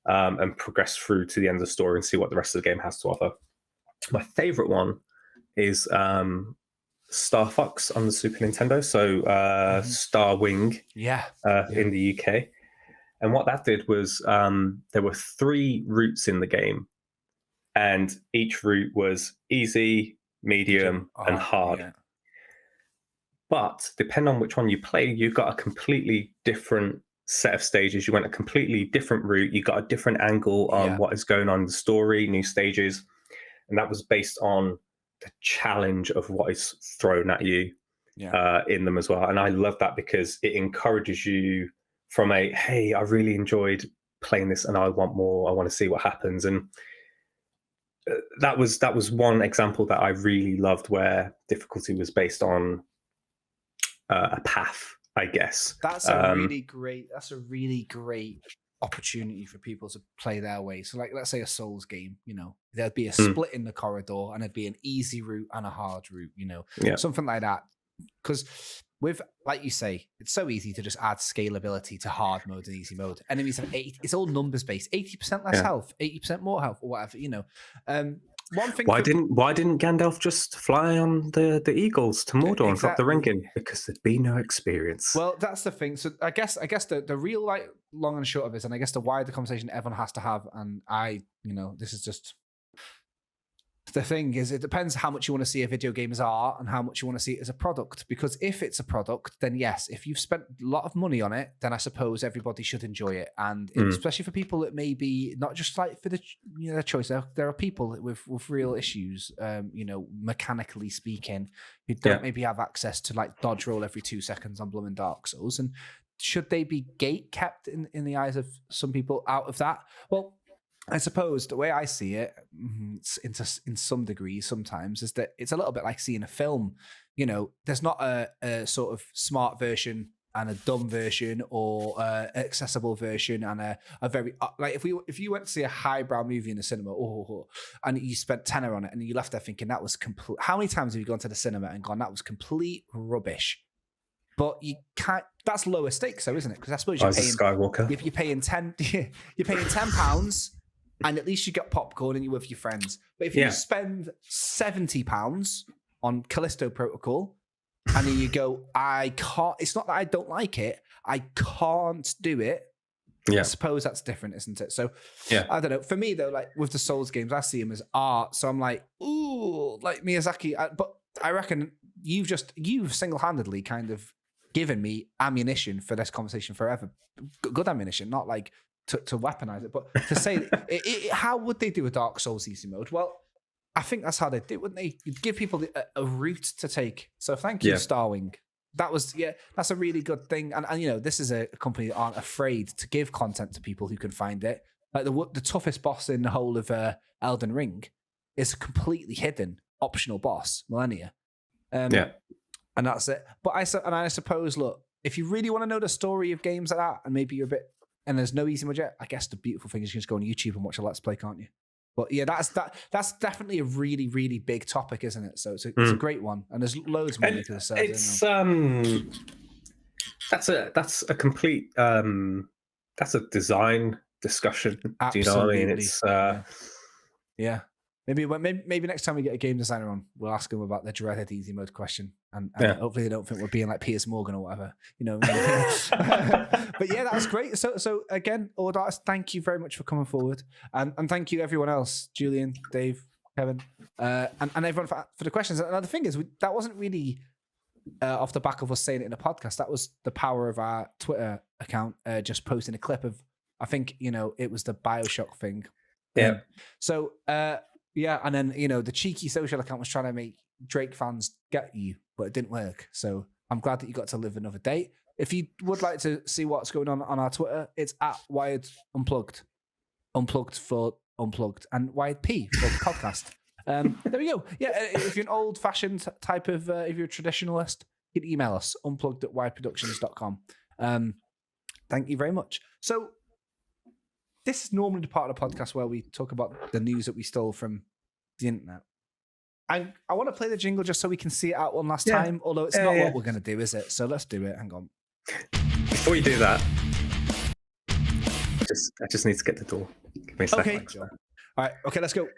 S3: and progress through to the end of the story and see what the rest of the game has to offer. My favorite one is Star Fox on the Super Nintendo, so Star Wing in the UK. And what that did was there were 3 routes in the game, and each route was easy, medium, and hard. Yeah. But depending on which one you play, you've got a completely different set of stages. You went a completely different route. You got a different angle on what is going on in the story, new stages. And that was based on the challenge of what is thrown at you in them as well. And I love that because it encourages you from hey, I really enjoyed playing this and I want more. I want to see what happens. And that was one example that I really loved where difficulty was based on a path, I guess.
S2: That's a really great opportunity for people to play their way. So like, let's say a Souls game, there'd be a split in the corridor and it'd be an easy route and a hard route, something like that. Because with, like you say, it's so easy to just add scalability to hard mode and easy mode. Enemies have 80, it's all numbers based, 80% less health, 80% more health or whatever, One thing.
S3: Why didn't Gandalf just fly on the eagles to Mordor and drop the ring in? Because there'd be no experience.
S2: Well, that's the thing. So I guess the real long and short of it, and I guess the wider conversation everyone has to have, and this is just the thing is, it depends how much you want to see a video game as art and how much you want to see it as a product. Because if it's a product, then yes, if you've spent a lot of money on it, then I suppose everybody should enjoy it. And especially for people that maybe not just like for the their choice. There are people with real issues, mechanically speaking, who don't maybe have access to like dodge roll every 2 seconds on blooming Dark Souls. And should they be gate kept in the eyes of some people out of that? Well, I suppose the way I see it, in some degree, sometimes, is that it's a little bit like seeing a film. There's not a sort of smart version and a dumb version, or accessible version, and a very like if you went to see a highbrow movie in the cinema, and you spent tenner on it, and you left there thinking that was complete. How many times have you gone to the cinema and gone, that was complete rubbish? But you can't. That's lower stakes, though, isn't it? Because I suppose you're paying
S3: Skywalker.
S2: You're paying £10, and at least you get popcorn and you're with your friends. But if you spend £70 on Callisto Protocol, and then you go, I can't. It's not that I don't like it. I can't do it.
S3: Yeah.
S2: I suppose that's different, isn't it? So
S3: yeah,
S2: I don't know. For me though, like with the Souls games, I see them as art. So I'm like, ooh, like Miyazaki. But I reckon you've single-handedly kind of given me ammunition for this conversation forever. Good ammunition, not like to weaponize it, but to say, how would they do a Dark Souls easy mode? Well, I think that's how they do it, wouldn't they? You'd give people a route to take. So thank you, Starwing. That's a really good thing. And you know, this is a company that aren't afraid to give content to people who can find it. Like the toughest boss in the whole of Elden Ring is a completely hidden optional boss, Millennia. And that's it. But I suppose, look, if you really want to know the story of games like that, and maybe you're a bit, and there's no easy mode yet, I guess the beautiful thing is you can just go on YouTube and watch a Let's Play, can't you? But yeah, that's definitely a really, really big topic, isn't it? So it's a great one, and there's loads more you could have said.
S3: It's that's a complete that's a design discussion.
S2: Absolutely.
S3: Do you know what I mean? It's
S2: yeah. Maybe next time we get a game designer on, we'll ask them about the dreaded easy mode question, and hopefully they don't think we're being like Piers Morgan or whatever, you know. But yeah, that was great. So again, Audax, thank you very much for coming forward, and thank you everyone else, Julian, Dave, Kevin, and everyone for the questions. And the thing is, that wasn't really off the back of us saying it in a podcast. That was the power of our Twitter account, just posting a clip of, I think, you know, it was the BioShock thing.
S3: Yeah.
S2: So. Yeah, and then, you know, the cheeky social account was trying to make Drake fans get you, but it didn't work. So I'm glad that you got to live another day. If you would like to see what's going on our Twitter, it's at Wired Unplugged. Unplugged for Unplugged, and Wired P for podcast. There we go. Yeah, if you're an old-fashioned type of, if you're a traditionalist, you can email us, unplugged@wiredproductions.com. Thank you very much. So, this is normally the part of the podcast where we talk about the news that we stole from the internet. I want to play the jingle just so we can see it out one last time, although it's not what we're going to do, is it? So let's do it. Hang on.
S3: Before you do that, I just need to get the door. Give me a second.
S2: Okay. All right. Okay, let's go.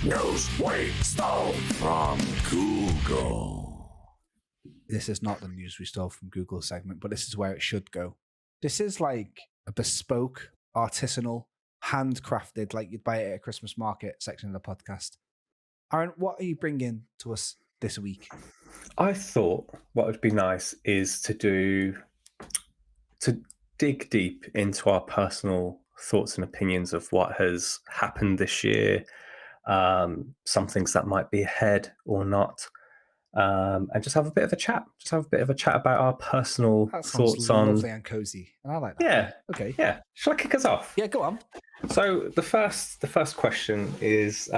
S1: News we stole from Google.
S2: This is not the news we stole from Google segment, but this is where it should go. This is like a bespoke, artisanal, handcrafted, like you'd buy it at a Christmas market section of the podcast. Aaron, what are you bringing to us this week?
S3: I thought what would be nice is to dig deep into our personal thoughts and opinions of what has happened this year, some things that might be ahead or not. And just have a bit of a chat. Just have a bit of a chat about our personal thoughts on.
S2: Lovely and cozy, and I like that.
S3: Yeah.
S2: Okay.
S3: Yeah. Shall I kick us off?
S2: Yeah. Go on.
S3: So the first question is,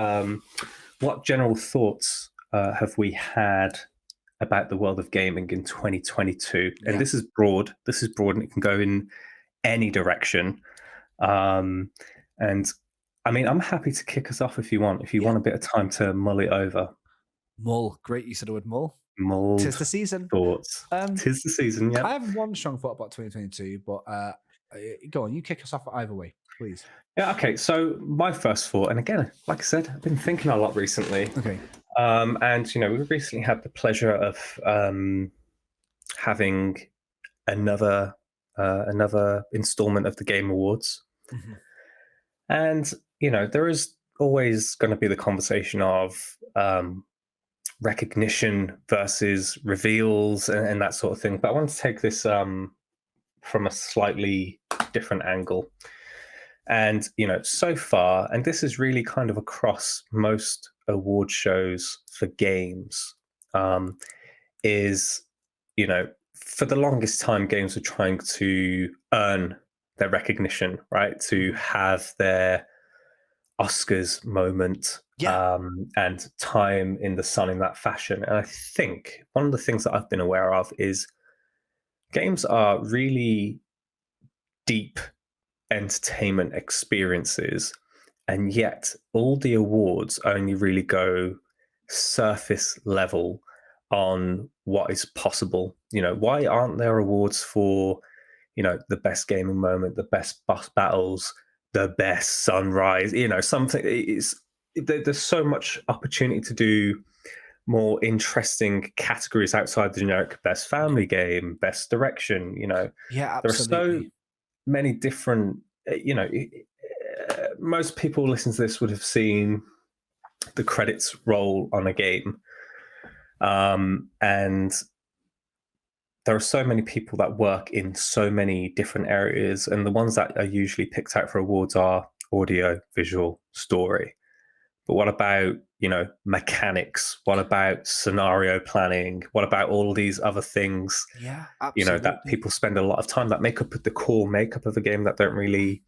S3: what general thoughts have we had about the world of gaming in 2022? And this is broad. This is broad, and it can go in any direction. And I mean, I'm happy to kick us off if you want. If you want a bit of time to mull it over.
S2: Mull. Great use of the word mull.
S3: Mull.
S2: Tis the season.
S3: Thoughts. Tis the season, yeah.
S2: I have one strong thought about 2022, but go on. You kick us off either way, please.
S3: Yeah, okay. So my first thought, and again, like I said, I've been thinking a lot recently.
S2: Okay.
S3: And, you know, we recently had the pleasure of having another installment of the Game Awards. Mm-hmm. And, you know, there is always going to be the conversation of recognition versus reveals and that sort of thing. But I want to take this from a slightly different angle. And, you know, so far, and this is really kind of across most award shows for games, is, you know, for the longest time, games were trying to earn their recognition, right? To have their Oscars moment, and time in the sun in that fashion. And I think one of the things that I've been aware of is games are really deep entertainment experiences, and yet all the awards only really go surface level on what is possible. Why aren't there awards for, the best gaming moment, the best boss battles, the best sunrise? Something is there's so much opportunity to do more interesting categories outside the generic best family game, best direction.
S2: Yeah,
S3: There are
S2: absolutely.
S3: so many different, most people listen to this would have seen the credits roll on a game. And there are so many people that work in so many different areas. And the ones that are usually picked out for awards are audio, visual, story. But what about, mechanics? What about scenario planning? What about all these other things,
S2: Yeah, absolutely.
S3: that people spend a lot of time that make up the core makeup of a game that don't really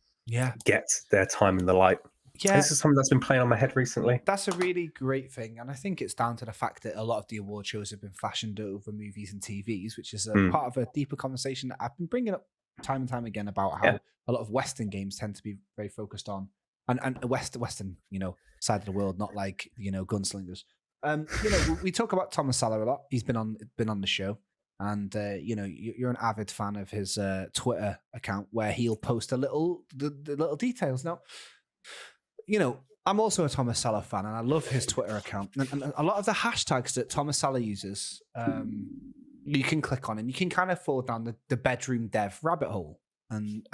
S3: get their time in the light?
S2: Yeah.
S3: This is something that's been playing on my head recently.
S2: That's a really great thing. And I think it's down to the fact that a lot of the award shows have been fashioned over movies and TVs, which is a part of a deeper conversation that I've been bringing up time and time again about how a lot of Western games tend to be very focused on and Western, side of the world, not like, gunslingers. We talk about Thomas Saller a lot. He's been on the show. And you're an avid fan of his Twitter account where he'll post the little details. Now, I'm also a Thomas Saller fan, and I love his Twitter account. And a lot of the hashtags that Thomas Saller uses, you can click on, and you can kind of fall down the bedroom dev rabbit hole. And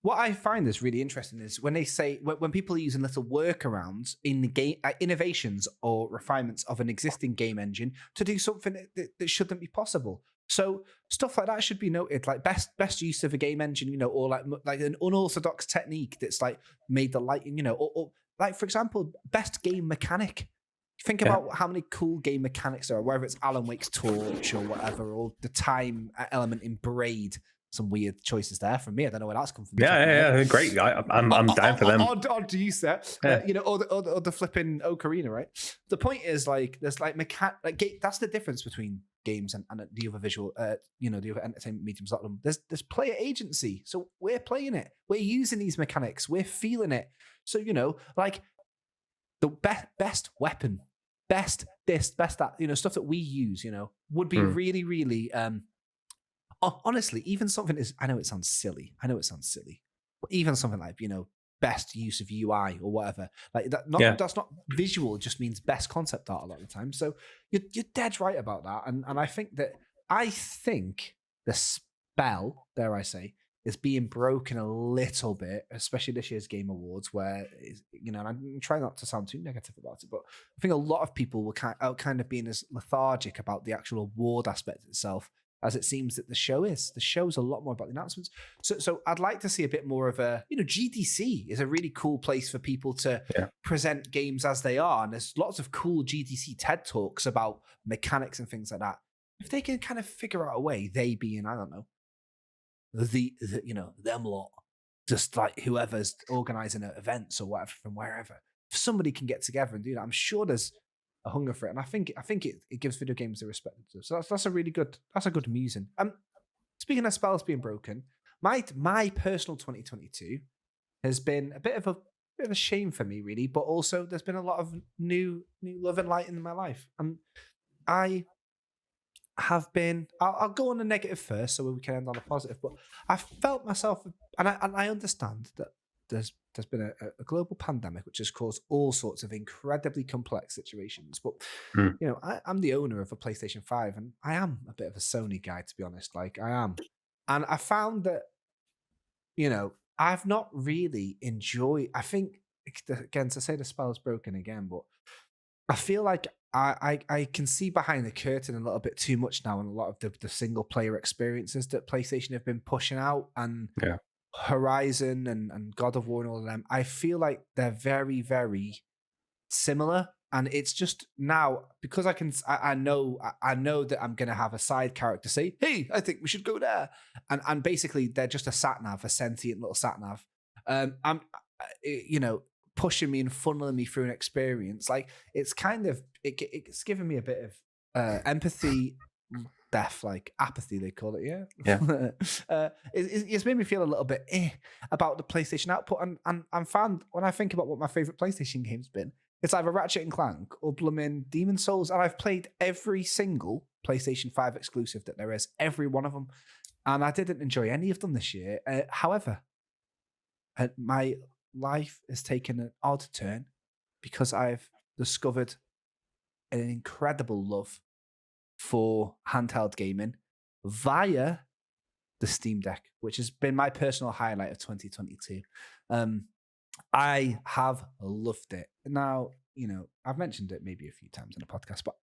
S2: what I find is really interesting is when they say when people are using little workarounds in the game, innovations or refinements of an existing game engine to do something that shouldn't be possible. So stuff like that should be noted, like best use of a game engine, or like an unorthodox technique that's like made the lighting, or like, for example, best game mechanic. Think about how many cool game mechanics there are, whether it's Alan Wake's torch or whatever, or the time element in Braid. Some weird choices there from me. I don't know where that's come from.
S3: Yeah, great. I'm down for them.
S2: Odd use there, or the flipping Ocarina, right? The point is, like, there's like that's the difference between games and the other visual, the other entertainment mediums. Like them. There's player agency, so we're playing it, we're using these mechanics, we're feeling it. So like the best weapon, best this, best that, stuff that we use, would be really, really. Honestly, even something is, I know it sounds silly, but even something like, best use of UI or whatever, like that, that's not visual, it just means best concept art a lot of the time. So you're dead right about that. And I think the spell, dare I say, is being broken a little bit, especially this year's Game Awards, where, and I'm trying not to sound too negative about it, but I think a lot of people were kind of being as lethargic about the actual award aspect itself as it seems that the show is. The show's a lot more about the announcements. So I'd like to see a bit more of a, GDC is a really cool place for people to present games as they are. And there's lots of cool GDC TED Talks about mechanics and things like that. If they can kind of figure out a way, they being, I don't know, them lot, just like whoever's organizing events or whatever from wherever, if somebody can get together and do that, I'm sure there's a hunger for it, and I think it gives video games the respect it deserves. So that's a really good, that's a good musing. Speaking of spells being broken, my personal 2022 has been a bit of a shame for me, really, but also there's been a lot of new love and light in my life, and I have been. I'll go on the negative first, so we can end on a positive. But I felt myself, and I understand that there's been a global pandemic which has caused all sorts of incredibly complex situations. But I'm the owner of a PlayStation 5, and I am a bit of a Sony guy, to be honest. Like, I am, and I found that I've not really enjoyed. I think, again, to say the spell's broken again, but I feel like I can see behind the curtain a little bit too much now, and a lot of the single player experiences that PlayStation have been pushing out, and Horizon and God of War and all of them, I feel like they're very, very similar. And it's just now, because I know that I'm going to have a side character say, hey, I think we should go there. And basically they're just a sat nav, a sentient little sat nav. pushing me and funneling me through an experience. Like it's kind of it's given me a bit of empathy. Death, like apathy, they call it. It's made me feel a little bit about the PlayStation output, and found when I think about what my favorite PlayStation game's been, it's either Ratchet and Clank or blooming Demon Souls, and I've played every single PlayStation 5 exclusive that there is, every one of them, and I didn't enjoy any of them this year. However, my life has taken an odd turn because I've discovered an incredible love for handheld gaming via the Steam Deck, which has been my personal highlight of 2022. I have loved it. Now, I've mentioned it maybe a few times in the podcast, but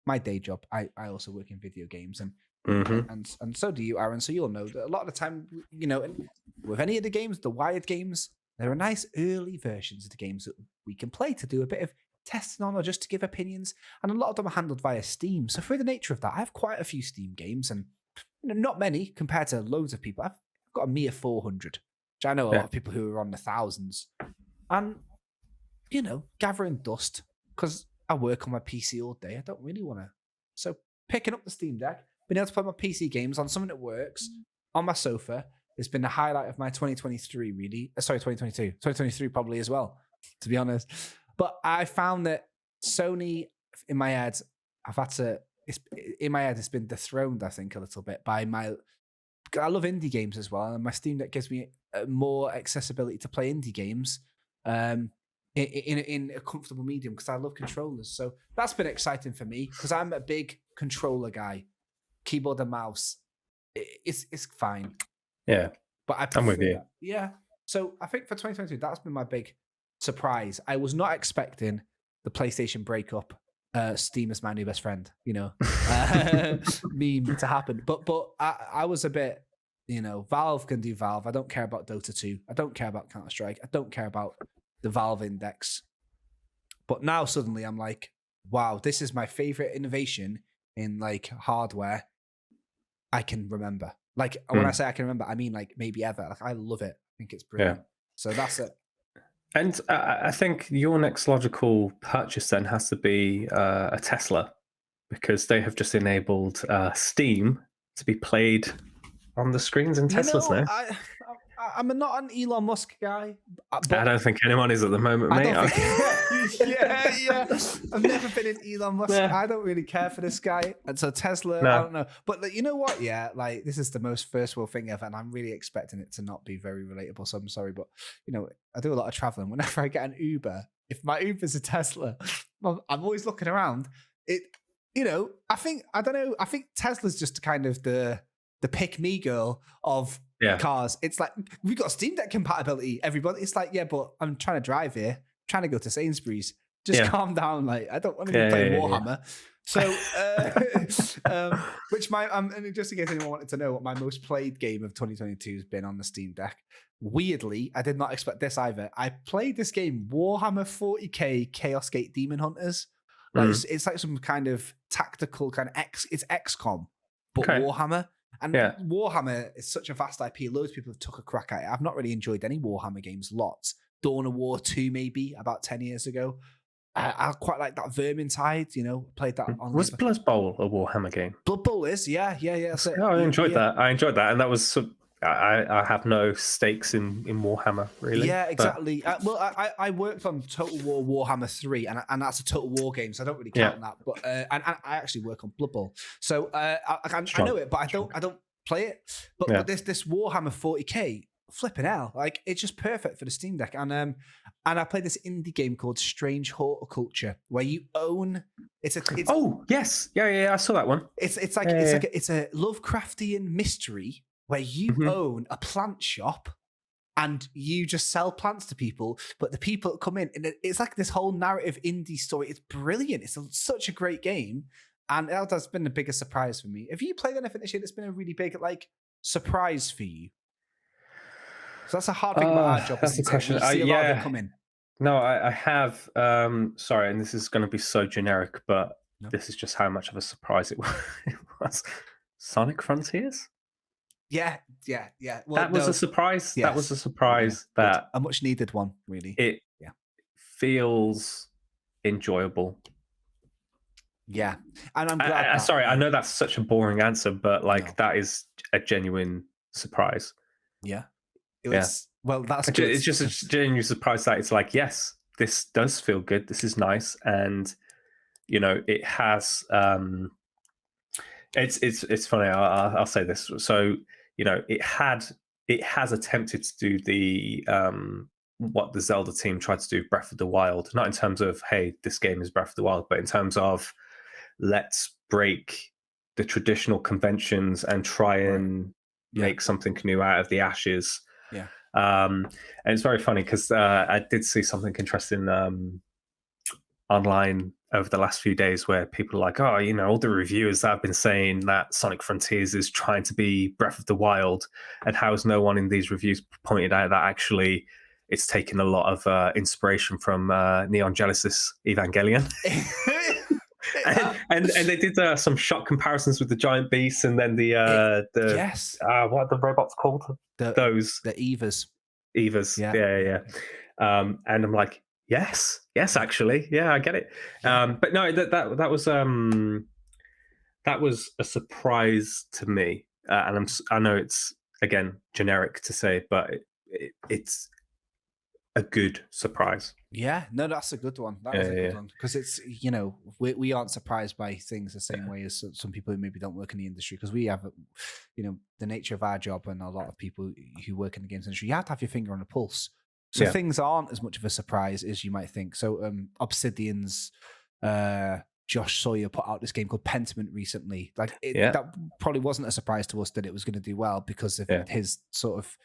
S2: my day job, I also work in video games, and and so do you, Aaron. So you'll know that a lot of the time, with any of the games, the Wired games, there are nice early versions of the games that we can play to do a bit of testing on or just to give opinions, and a lot of them are handled via Steam. So through the nature of that, I have quite a few Steam games, and not many compared to loads of people. I've got a mere 400, which I know a lot of people who are on the thousands, and gathering dust because I work on my PC all day. I don't really want to. So picking up the Steam Deck, being able to play my PC games on something that works on my sofa has been the highlight of my 2023. Really, sorry, 2022, 2023 probably as well, to be honest. But I found that Sony, in my head, it's been dethroned, I think, a little bit by I love indie games as well, and my Steam Deck gives me more accessibility to play indie games in a comfortable medium because I love controllers. So that's been exciting for me because I'm a big controller guy. Keyboard and mouse, it's fine.
S3: Yeah,
S2: but I'm with you. That. Yeah, so I think for 2022, that's been my big surprise. I was not expecting the PlayStation breakup, Steam is my new best friend, meme to happen. But I was a bit, Valve can do Valve. I don't care about Dota 2. I don't care about Counter-Strike. I don't care about the Valve Index. But now suddenly I'm like, wow, this is my favorite innovation in like hardware I can remember. Like when I say I can remember, I mean like maybe ever. Like I love it. I think it's brilliant. Yeah. So that's it.
S3: And I think your next logical purchase then has to be a Tesla, because they have just enabled Steam to be played on the screens in Teslas now.
S2: I'm not an Elon Musk guy.
S3: But I don't think anyone is at the moment, mate.
S2: Yeah. I've never been an Elon Musk. Yeah. I don't really care for this guy. And so Tesla, I don't know. But you know what? Yeah, like this is the most first world thing ever, and I'm really expecting it to not be very relatable. So I'm sorry, but I do a lot of traveling. Whenever I get an Uber, if my Uber's a Tesla, I'm always looking around. I think Tesla's just kind of the pick me girl of cars. It's like, we got Steam Deck compatibility, everybody. It's like, yeah, but I'm trying to drive here, trying to go to Sainsbury's. Just calm down. Like, I don't want to be playing Warhammer. So, which and just in case anyone wanted to know what my most played game of 2022 has been on the Steam Deck. Weirdly, I did not expect this either. I played this game, Warhammer 40k Chaos Gate Demon Hunters. Like, it's like some kind of tactical kind of it's XCOM, but Warhammer. And Warhammer is such a vast IP. Loads of people have took a crack at it. I've not really enjoyed any Warhammer games. Lots. Dawn of War 2 maybe about 10 years ago. I quite like that Vermintide. Played that on.
S3: Was Blood Bowl a Warhammer game?
S2: Blood Bowl is yeah. So,
S3: I enjoyed that. I enjoyed that, and that was. I have no stakes in Warhammer really.
S2: Yeah, exactly. I worked on Total War Warhammer 3, and that's a Total War game, so I don't really count that. But and I actually work on Blood Bowl, so I know it, but I don't play it. But this Warhammer 40k, flipping hell, like it's just perfect for the Steam Deck. And I played this indie game called Strange Horticulture, where you own. Oh
S3: yes, yeah, I saw that one.
S2: It's a Lovecraftian mystery where you own a plant shop and you just sell plants to people, but the people that come in, and it's like this whole narrative indie story. It's brilliant. It's such a great game, and that's been the biggest surprise for me. Have you played anything this year that's been a really big surprise for you? So that's a hard thing about our job.
S3: That's the question.
S2: A lot of it come in.
S3: No, I have. Sorry, and this is going to be so generic, but this is just how much of a surprise it was. Sonic Frontiers.
S2: Yeah.
S3: Well, that was a surprise. Yeah. That was a surprise. That
S2: a much needed one, really.
S3: feels enjoyable.
S2: Yeah, and I'm glad.
S3: Sorry, I know that's such a boring answer, but like
S2: No.
S3: that is a genuine surprise.
S2: Yeah, it was. Well, that's good.
S3: It's just a genuine surprise that it's like, yes, this does feel good. This is nice, and it has. It's funny. I'll say this. So it has attempted to do the what the Zelda team tried to do with Breath of the Wild, not in terms of, hey, this game is Breath of the Wild, but in terms of let's break the traditional conventions and try and make something new out of the ashes.
S2: Yeah.
S3: And it's very funny because I did see something interesting online over the last few days where people are like, oh, all the reviewers that have been saying that Sonic Frontiers is trying to be Breath of the Wild, and how has no one in these reviews pointed out that actually it's taken a lot of inspiration from Neon Genesis Evangelion. and they did some shot comparisons with the giant beasts, and then the what are the robots called? The
S2: Evas.
S3: Yeah. And I'm like, yes, actually, yeah, I get it. But no, that was a surprise to me, and I know it's again generic to say, but it's a good surprise.
S2: Yeah, no, that's a good one. That was a good one because it's we aren't surprised by things the same way as some people who maybe don't work in the industry, because we have the nature of our job, and a lot of people who work in the games industry, you have to have your finger on the pulse. So things aren't as much of a surprise as you might think. So Obsidian's Josh Sawyer put out this game called Pentiment recently. That probably wasn't a surprise to us that it was going to do well because of his sort of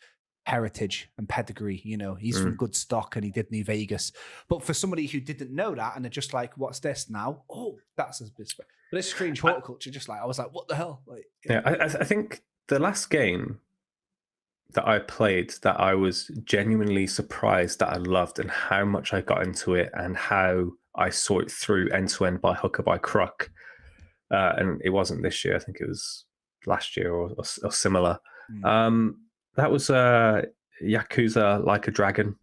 S2: heritage and pedigree. He's from good stock and he did New Vegas. But for somebody who didn't know that and they're just like, what's this now? Oh, that's a bit. But it's strange horticulture. I was like, what the hell?
S3: I think the last game that I played that I was genuinely surprised that I loved and how much I got into it and how I saw it through end to end by hook or by crook. And it wasn't this year. I think it was last year or similar. That was Yakuza Like a Dragon.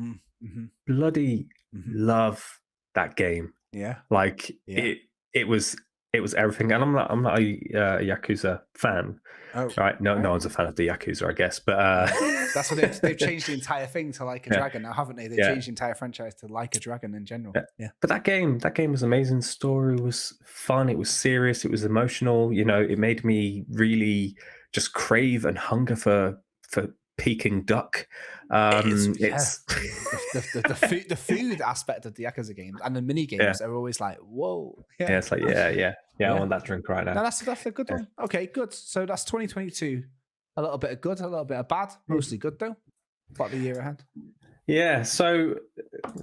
S2: Mm-hmm.
S3: Bloody love that game.
S2: Yeah.
S3: It was everything. And I'm not a Yakuza fan.
S2: Oh,
S3: right. No one's a fan of the Yakuza, I guess. But
S2: that's what they've changed the entire thing to Like a Dragon now, haven't they? They've changed the entire franchise to Like a Dragon in general. Yeah.
S3: But that game was amazing. Story was fun. It was serious. It was emotional. It made me really just crave and hunger for Peking duck. It's
S2: the food aspect of the Yakuza games and the mini games are always like, whoa.
S3: Yeah, it's like I want that drink right now.
S2: No, that's a good one. Okay, good. So that's 2022. A little bit of good, a little bit of bad. Mostly good though. What the year ahead?
S3: Yeah. So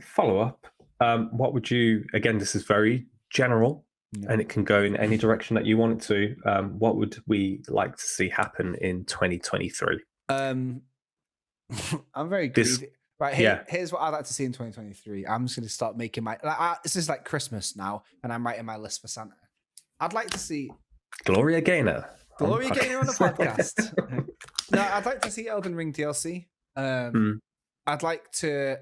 S3: follow up. What would you? Again, this is very general. And it can go in any direction that you want it to. What would we like to see happen in 2023?
S2: I'm very greedy. Right, here's what I'd like to see in 2023. I'm just going to start making my... this is like Christmas now, and I'm writing my list for Santa. I'd like to see...
S3: Gloria Gaynor
S2: on the podcast. No, I'd like to see Elden Ring DLC. I'd like to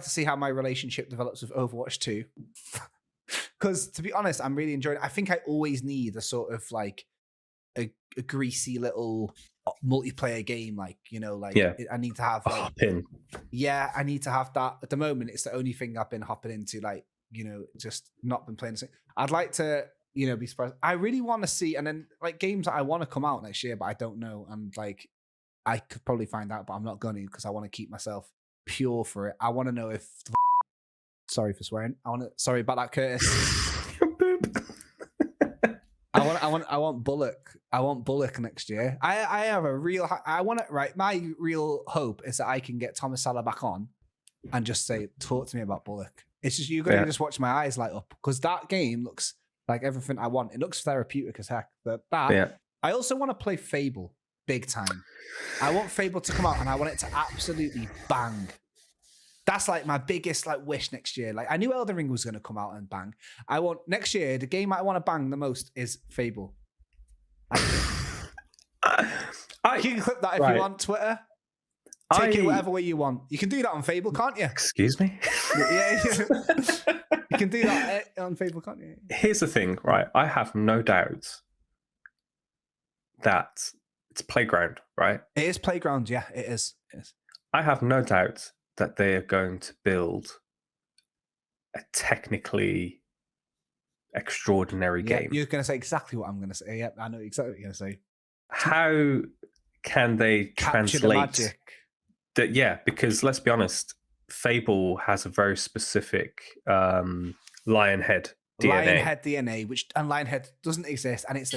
S2: see how my relationship develops with Overwatch 2. Because to be honest, I'm really enjoying it. I think I always need a sort of like a greasy little multiplayer game. I need to have
S3: pin.
S2: Yeah, I need to have that. At the moment, it's the only thing I've been hopping into, just not been playing. I'd like to, be surprised. I really want to see, and then games that I want to come out next year, but I don't know. And I could probably find out, but I'm not going to because I want to keep myself pure for it. I want to know if... Sorry for swearing. Sorry about that, Curtis. I want Bullock. I want Bullock next year. I have a real... I want it, right? My real hope is that I can get Thomas Salah back on and just say, talk to me about Bullock. It's just, you're going to just watch my eyes light up because that game looks like everything I want. It looks therapeutic as heck. I also want to play Fable big time. I want Fable to come out and I want it to absolutely bang. That's my biggest wish next year. I knew Elden Ring was going to come out and bang. I want next year, the game I want to bang the most is Fable. You can clip that if you want, Twitter. Take it whatever way you want. You can do that on Fable, can't you?
S3: Excuse me?
S2: Yeah. You can do that on Fable, can't you?
S3: Here's the thing, right? I have no doubt that it's Playground, right?
S2: It is Playground, yeah, it is.
S3: I have no doubt that they are going to build a technically extraordinary game.
S2: You're going to say exactly what I'm going to say. Yeah, I know exactly what you're going to say.
S3: How can they
S2: Capture the
S3: translate
S2: magic.
S3: that? Yeah, because let's be honest, Fable has a very specific Lionhead DNA.
S2: Lionhead DNA, and Lionhead doesn't exist. And it's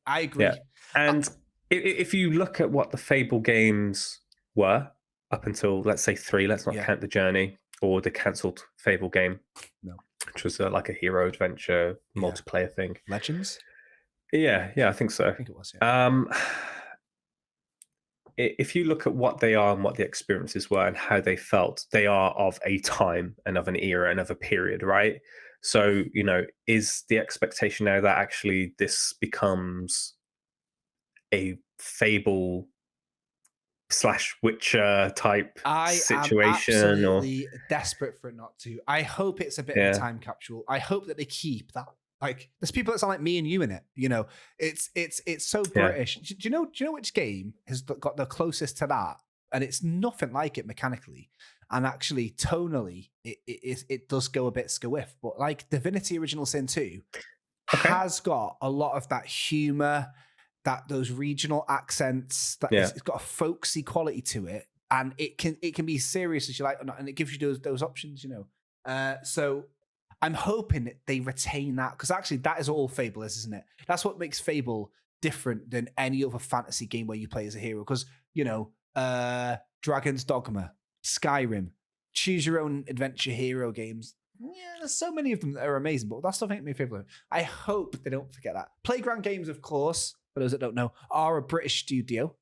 S2: I agree.
S3: Yeah. And if you look at what the Fable games were up until, let's say, 3, let's not count the Journey or the cancelled Fable game, which was like a hero adventure multiplayer thing.
S2: Legends?
S3: Yeah, I think so.
S2: I think it was, yeah.
S3: If you look at what they are and what the experiences were and how they felt, they are of a time and of an era and of a period, right? So, is the expectation now that actually this becomes a Fable / Witcher type situation?
S2: I'm absolutely desperate for it not to. I hope it's a bit of a time capsule. I hope that they keep that. Like, there's people that sound like me and you in it. It's so British. Do you know which game has got the closest to that? And it's nothing like it mechanically, and actually tonally, it does go a bit squiff. But like Divinity: Original Sin 2 has got a lot of that humor, those regional accents. It's got a folksy quality to it, and it can be serious as you like or not, and it gives you those options. So I'm hoping that they retain that, because actually that is all Fable is, isn't it? That's what makes Fable different than any other fantasy game where you play as a hero. Because, Dragon's Dogma, Skyrim, choose your own adventure hero games. Yeah, there's so many of them that are amazing, but that stuff ain't my favorite. I hope they don't forget that. Playground Games, of course, for those that don't know, are a British studio.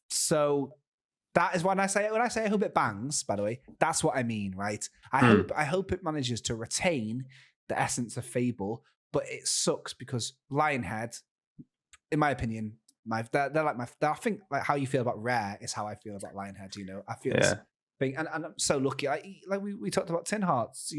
S2: So that is when I say I hope it bangs, by the way, that's what I mean, right? I hope it manages to retain the essence of Fable, but it sucks because Lionhead, in my opinion, they're like I think like how you feel about Rare is how I feel about Lionhead. I feel this thing, and I'm so lucky. Like we talked about Tin Hearts,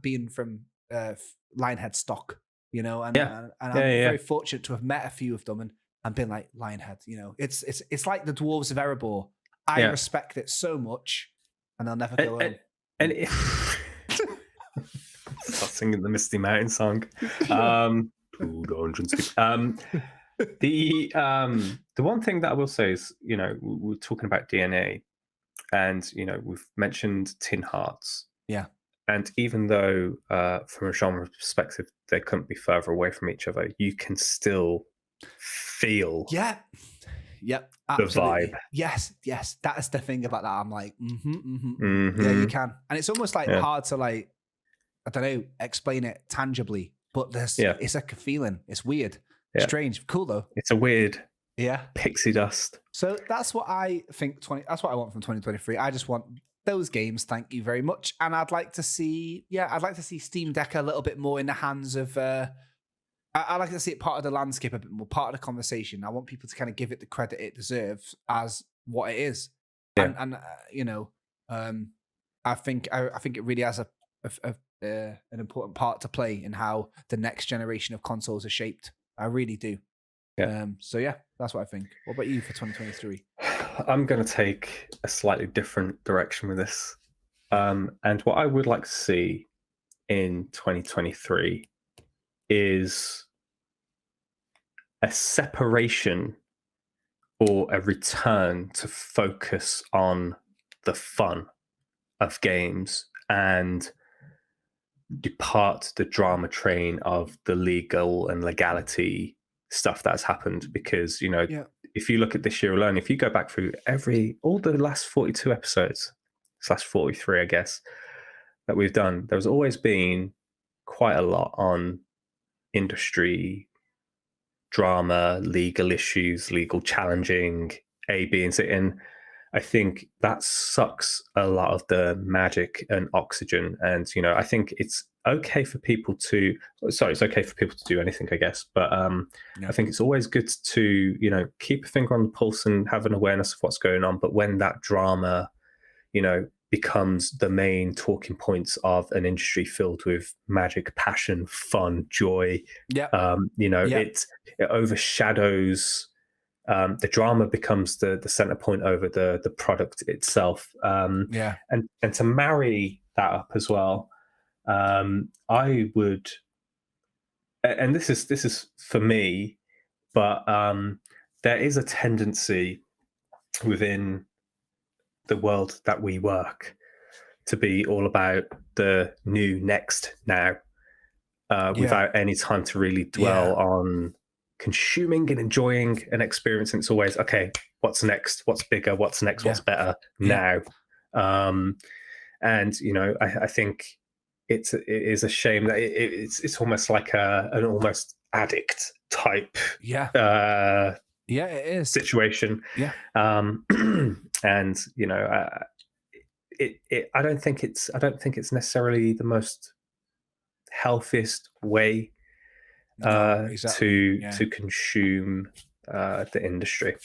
S2: being from Lionhead stock, and I'm very fortunate to have met a few of them and been like, Lionhead, it's like the Dwarves of Erebor. I respect it so much, and I'll never go home.
S3: And start singing the Misty Mountain song. 260. The one thing that I will say is, we're talking about DNA, and we've mentioned Tin Hearts.
S2: Yeah. And
S3: even though from a genre perspective they couldn't be further away from each other, you can still feel
S2: the
S3: vibe.
S2: Yes, that is the thing about that. I'm like, yeah, you can, and it's almost like hard to I don't know, explain it tangibly, but it's like a feeling. It's weird, strange, cool though. It's
S3: a weird pixie dust.
S2: So that's what I think. That's what I want from 2023. I just want those games. Thank you very much, and I'd like to see Steam Deck a little bit more in the hands of. I like to see it part of the landscape a bit more, part of the conversation. I want people to kind of give it the credit it deserves as what it is. Yeah. And I think it really has an important part to play in how the next generation of consoles are shaped. I really do. Yeah. So yeah, that's what I think. What about you for 2023?
S3: I'm going to take a slightly different direction with this. And what I would like to see in 2023 is a separation or a return to focus on the fun of games and depart the drama train of the legal and legality stuff that's happened. Because, if you look at this year alone, if you go back through all the last 42 episodes / 43, I guess, that we've done, there's always been quite a lot on industry drama, legal issues, legal challenging, A, B, and C. And I think that sucks a lot of the magic and oxygen. And, I think it's okay for people to it's okay for people to do anything, I guess, but I think it's always good to keep a finger on the pulse and have an awareness of what's going on. But when that drama becomes the main talking points of an industry filled with magic, passion, fun, joy, it overshadows, the drama becomes the center point over the product itself. And to marry that up as well, I would, and this is for me, but there is a tendency within the world that we work to be all about the new next now, without any time to really dwell on consuming and enjoying an experience. And it's always, okay, what's next? What's bigger? What's next? What's better now? And I think it is a shame that it's almost like an almost addict type
S2: it is
S3: situation. And I don't think it's necessarily the most healthiest way to consume the industry.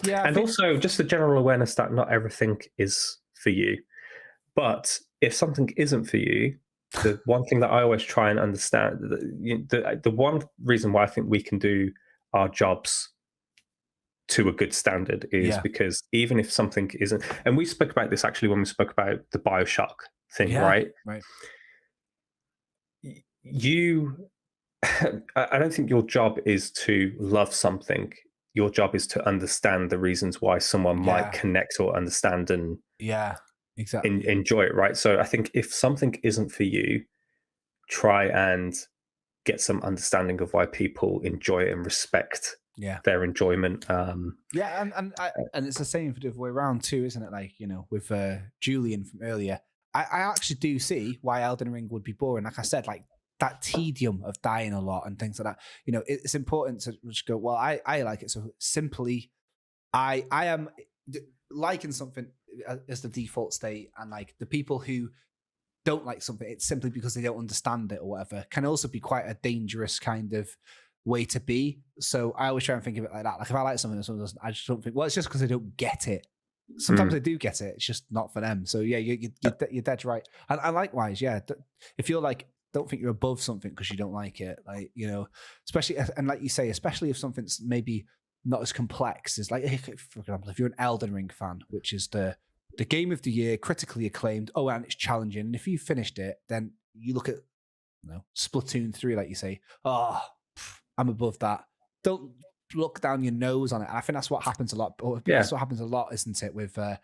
S3: And also just the general awareness that not everything is for you. But if something isn't for you, the one thing that I always try and understand, the one reason why I think we can do our jobs to a good standard is because even if something isn't, and we spoke about this actually when we spoke about the BioShock thing, right? I don't think your job is to love something. Your job is to understand the reasons why someone might connect or understand and enjoy it, right? So I think if something isn't for you, try and get some understanding of why people enjoy it and respect their enjoyment. And
S2: it's the same for the other way around too, isn't it? Like, with Julian from earlier, I actually do see why Elden Ring would be boring. Like I said, like that tedium of dying a lot and things like that. It's important to just go, well, I like it. So simply, I am liking something as the default state, and like the people who don't like something, it's simply because they don't understand it or whatever, can also be quite a dangerous kind of way to be. So I always try and think of it like that. Like if I like something and someone doesn't, I just don't think, well, it's just because they don't get it. Sometimes they do get it. It's just not for them. So yeah, you're dead right. And likewise, if you're like, don't think you're above something because you don't like it, like, especially, and like you say, especially if something's maybe not as complex as, like, for example, if you're an Elden Ring fan, which is the game of the year, critically acclaimed, and it's challenging. And if you finished it, then you look at Splatoon 3, like you say, I'm above that. Don't look down your nose on it. I think that's what happens a lot. That's what happens a lot, isn't it, with the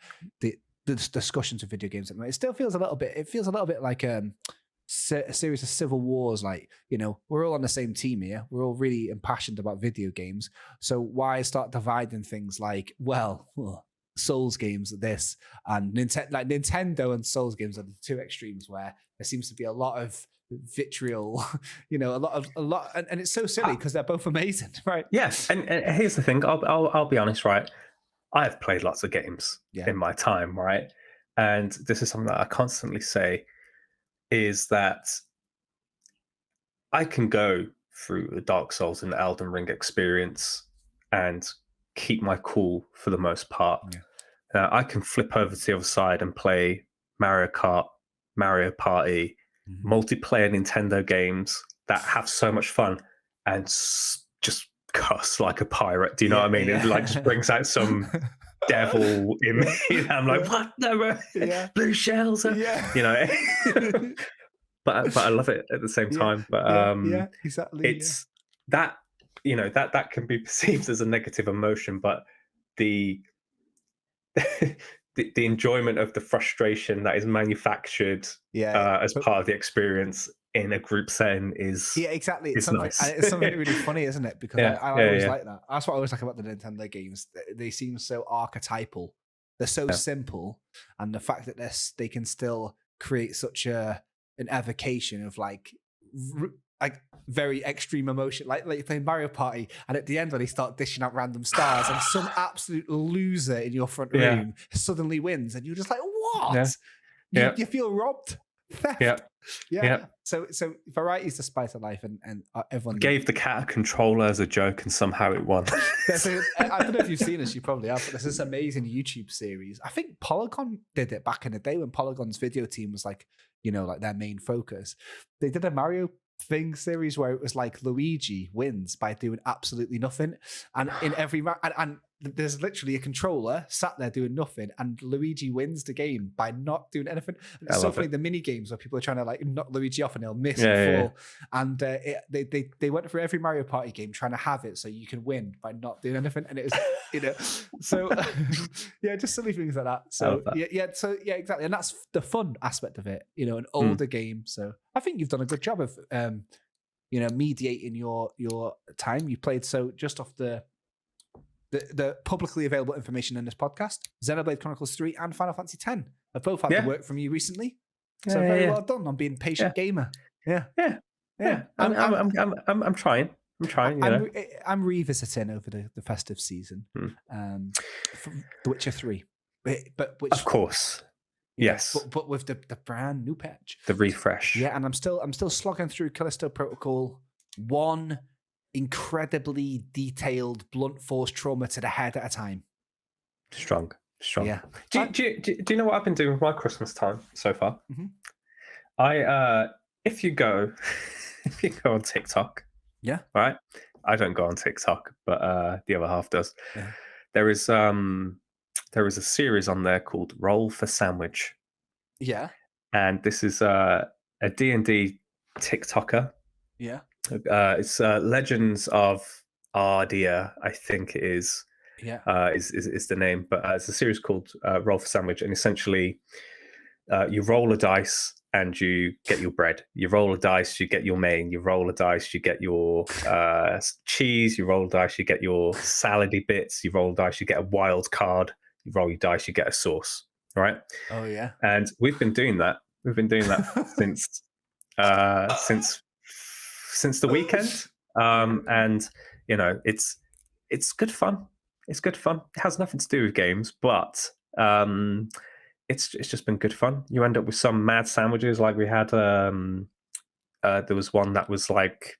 S2: discussions of video games? It still feels a little bit. It feels a little bit like a series of civil wars. Like, we're all on the same team here. We're all really impassioned about video games. So why start dividing things like, Souls games are this, and Nintendo and Souls games are the two extremes where there seems to be a lot of vitriol, a lot, and it's so silly because they're both amazing, right?
S3: Yes, and here's the thing. I'll be honest, right? I've played lots of games in my time, right? And this is something that I constantly say is that I can go through the Dark Souls and the Elden Ring experience and keep my cool for the most part. I can flip over to the other side and play Mario Kart, Mario Party, multiplayer Nintendo games that have so much fun and just cuss like a pirate. Do you know what I mean? It like just brings out some devil in me. I'm like, what? No, blue shells. But I love it at the same time. But
S2: exactly.
S3: It's that that can be perceived as a negative emotion, but the the enjoyment of the frustration that is manufactured as part of the experience in a group setting is
S2: exactly.
S3: It's nice.
S2: And it's something really funny, isn't it? Because I always like that. That's what I always like about the Nintendo games. They seem so archetypal. They're so simple, and the fact that they can still create such an evocation of like very extreme emotion, like playing Mario Party, and at the end when they start dishing out random stars, and some absolute loser in your front room suddenly wins, and you're just like, what? You feel robbed. Theft.
S3: Yeah.
S2: Yeah.
S3: Yeah.
S2: So variety is the spice of life, and everyone
S3: Gave the cat a controller as a joke, and somehow it won.
S2: I don't know if you've seen this, you probably have, but there's this amazing YouTube series. I think Polygon did it back in the day when Polygon's video team was like, like their main focus. They did a Mario thing series where it was like Luigi wins by doing absolutely nothing. And in every and there's literally a controller sat there doing nothing, and Luigi wins the game by not doing anything. And it's so funny, the mini games where people are trying to like knock Luigi off and he'll miss and fall. And they went through every Mario Party game trying to have it so you can win by not doing anything. And it was, so yeah, just silly things like that. So exactly. And that's the fun aspect of it, an older game. So I think you've done a good job of mediating your time. You played just off the publicly available information in this podcast. Xenoblade Chronicles 3 and Final Fantasy X have both had the work from you recently. So very well done on being a patient gamer. Yeah.
S3: I'm trying.
S2: I'm revisiting over the festive season. The Witcher 3. But which,
S3: of course. Yes.
S2: But with the brand new patch.
S3: The refresh.
S2: Yeah, and I'm still slogging through Callisto Protocol 1 incredibly detailed blunt force trauma to the head at a time.
S3: Strong.
S2: Yeah.
S3: Do you know what I've been doing with my Christmas time so far?
S2: Mm-hmm.
S3: If you go on TikTok, right? I don't go on TikTok, but the other half does.
S2: Yeah.
S3: There is a series on there called Roll for Sandwich.
S2: Yeah.
S3: And this is a D&D TikToker.
S2: Yeah.
S3: It's Legends of Ardia, I think it is.
S2: Yeah.
S3: Is the name, but it's a series called Roll for Sandwich, and essentially you roll a dice and you get your bread. You roll a dice, you get your main. You roll a dice, you get your cheese. You roll a dice, you get your salady bits. You roll a dice, you get a wild card. You roll your dice, you get a sauce. Right?
S2: Oh yeah.
S3: And we've been doing that. since the weekend. And it's good fun. It's good fun. It has nothing to do with games, but it's just been good fun. You end up with some mad sandwiches, like we had. There was one that was like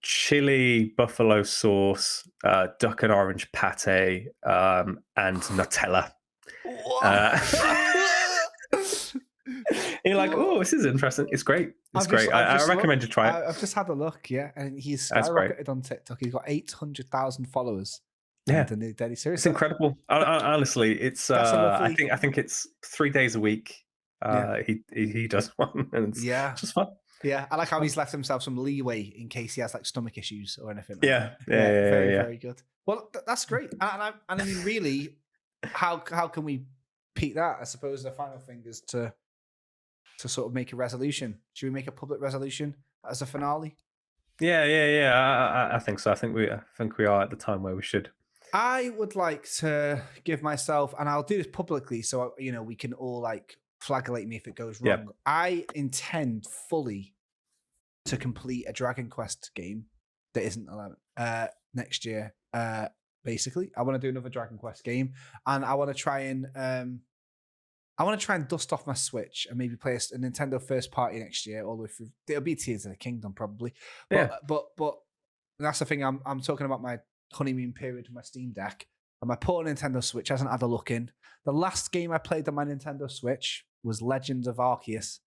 S3: chili buffalo sauce, duck and orange pate, and Nutella. You're like, oh, this is interesting. It's great. It's great. I recommend you try it.
S2: I've just had a look, and he's skyrocketed on TikTok. He's got 800,000 followers.
S3: Yeah,
S2: the new Daily Series.
S3: It's incredible. Honestly, it's. I think it's 3 days a week. He does one, and it's just fun.
S2: Yeah, I like how he's left himself some leeway in case he has like stomach issues or anything.
S3: Very
S2: good. Well, that's great. And I mean, really, how can we peak that? I suppose the final thing is to sort of make a resolution. Should we make a public resolution as a finale?
S3: Yeah. I think so. I think we are at the time where we should.
S2: I would like to give myself, and I'll do this publicly, so we can all like flagellate me if it goes wrong.
S3: Yep.
S2: I intend fully to complete a Dragon Quest game that isn't 11 next year. Basically, I want to do another Dragon Quest game, and I want to try and dust off my Switch and maybe play a Nintendo first party next year all the way through. It'll be Tears of the Kingdom probably. But that's the thing. I'm talking about my honeymoon period with my Steam Deck, and my poor Nintendo Switch hasn't had a look in. The last game I played on my Nintendo Switch was Legends of Arceus.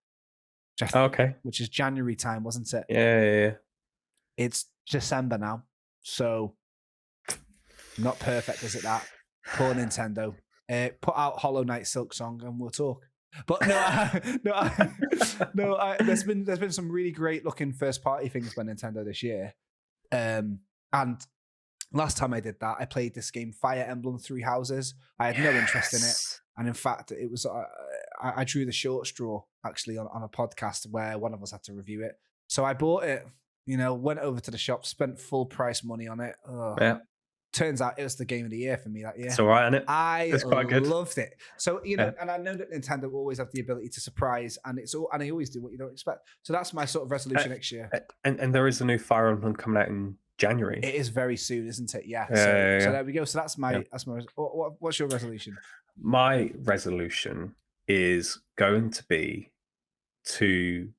S2: Which is January time, wasn't it?
S3: Yeah.
S2: It's December now, so not perfect, is it? That poor Nintendo. Put out Hollow Knight Silk Song and we'll talk. But there's been some really great looking first party things by Nintendo this year. And last time I did that, I played this game Fire Emblem Three Houses. I had no interest in it, and in fact, it was I drew the short straw actually on a podcast where one of us had to review it. So I bought it. Went over to the shop, spent full price money on it. Turns out it was the game of the year for me that year.
S3: It's all right, isn't it?
S2: It's quite good. Loved it. So and I know that Nintendo will always have the ability to surprise, and they always do what you don't expect. So that's my sort of resolution next year.
S3: And there is a new Fire Emblem coming out in January.
S2: It is very soon, isn't it? Yeah. So there we go. So that's my what's your resolution?
S3: My resolution is going to be to,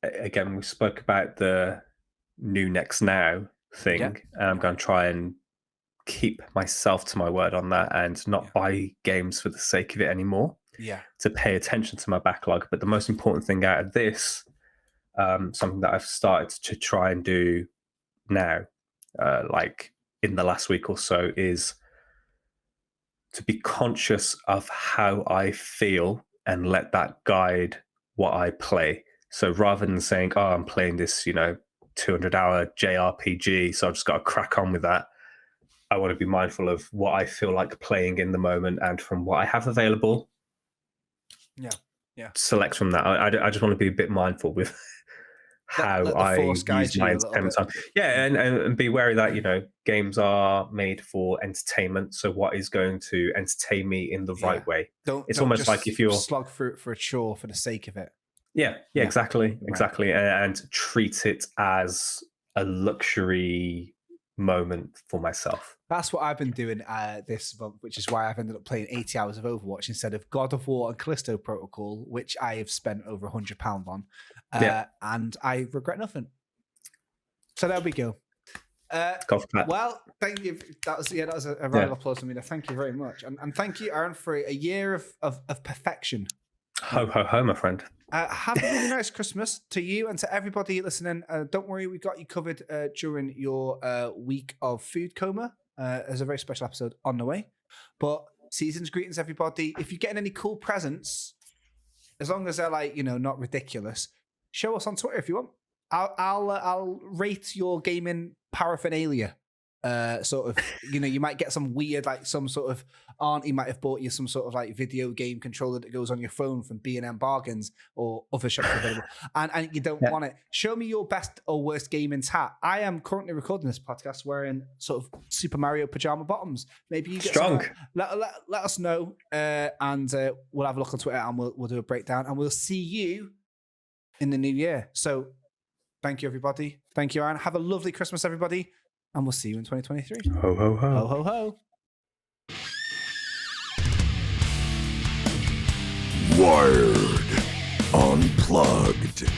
S3: again, we spoke about the new next now thing.
S2: Yeah.
S3: And I'm going to try and keep myself to my word on that and not buy games for the sake of it anymore.
S2: Yeah.
S3: To pay attention to my backlog. But the most important thing out of this, something that I've started to try and do now, like in the last week or so, is to be conscious of how I feel and let that guide what I play. So rather than saying, oh, I'm playing this, 200-hour JRPG, so I've just got to crack on with that, I want to be mindful of what I feel like playing in the moment, and from what I have available, select from that. I just want to be a bit mindful with how
S2: let the
S3: I
S2: Force guide
S3: use
S2: you
S3: my
S2: a little
S3: entertainment
S2: bit.
S3: time. Yeah, and be wary that, games are made for entertainment. So what is going to entertain me in the right way? It's almost
S2: just
S3: like if you're
S2: slog through it for a chore for the sake of it.
S3: Yeah, exactly. And treat it as a luxury moment for myself.
S2: That's what I've been doing this month, which is why I've ended up playing 80 hours of Overwatch instead of God of War and Callisto Protocol, which I have spent over £100 on. And I regret nothing. So there we go. Well, thank you. That was a round of applause for me. Thank you very much. And thank you, Aaron, for a year of perfection.
S3: Ho, ho, ho, my friend.
S2: Have a really nice Christmas to you and to everybody listening. Don't worry, we got you covered during your week of food coma. There's a very special episode on the way. But season's greetings, everybody. If you're getting any cool presents, as long as they're not ridiculous, show us on Twitter if you want. I'll rate your gaming paraphernalia. You might get some weird, some sort of auntie might have bought you some sort of video game controller that goes on your phone from B&M Bargains or other shops available, and you don't want it. Show me your best or worst gaming's hat. I am currently recording this podcast wearing sort of Super Mario pajama bottoms. Maybe you get
S3: strong.
S2: Let us know, and we'll have a look on Twitter and we'll do a breakdown, and we'll see you in the new year. So, thank you, everybody. Thank you, Aaron. Have a lovely Christmas, everybody. And we'll see you in 2023.
S3: Ho, ho, ho.
S2: Ho, ho, ho.
S1: Wired Unplugged.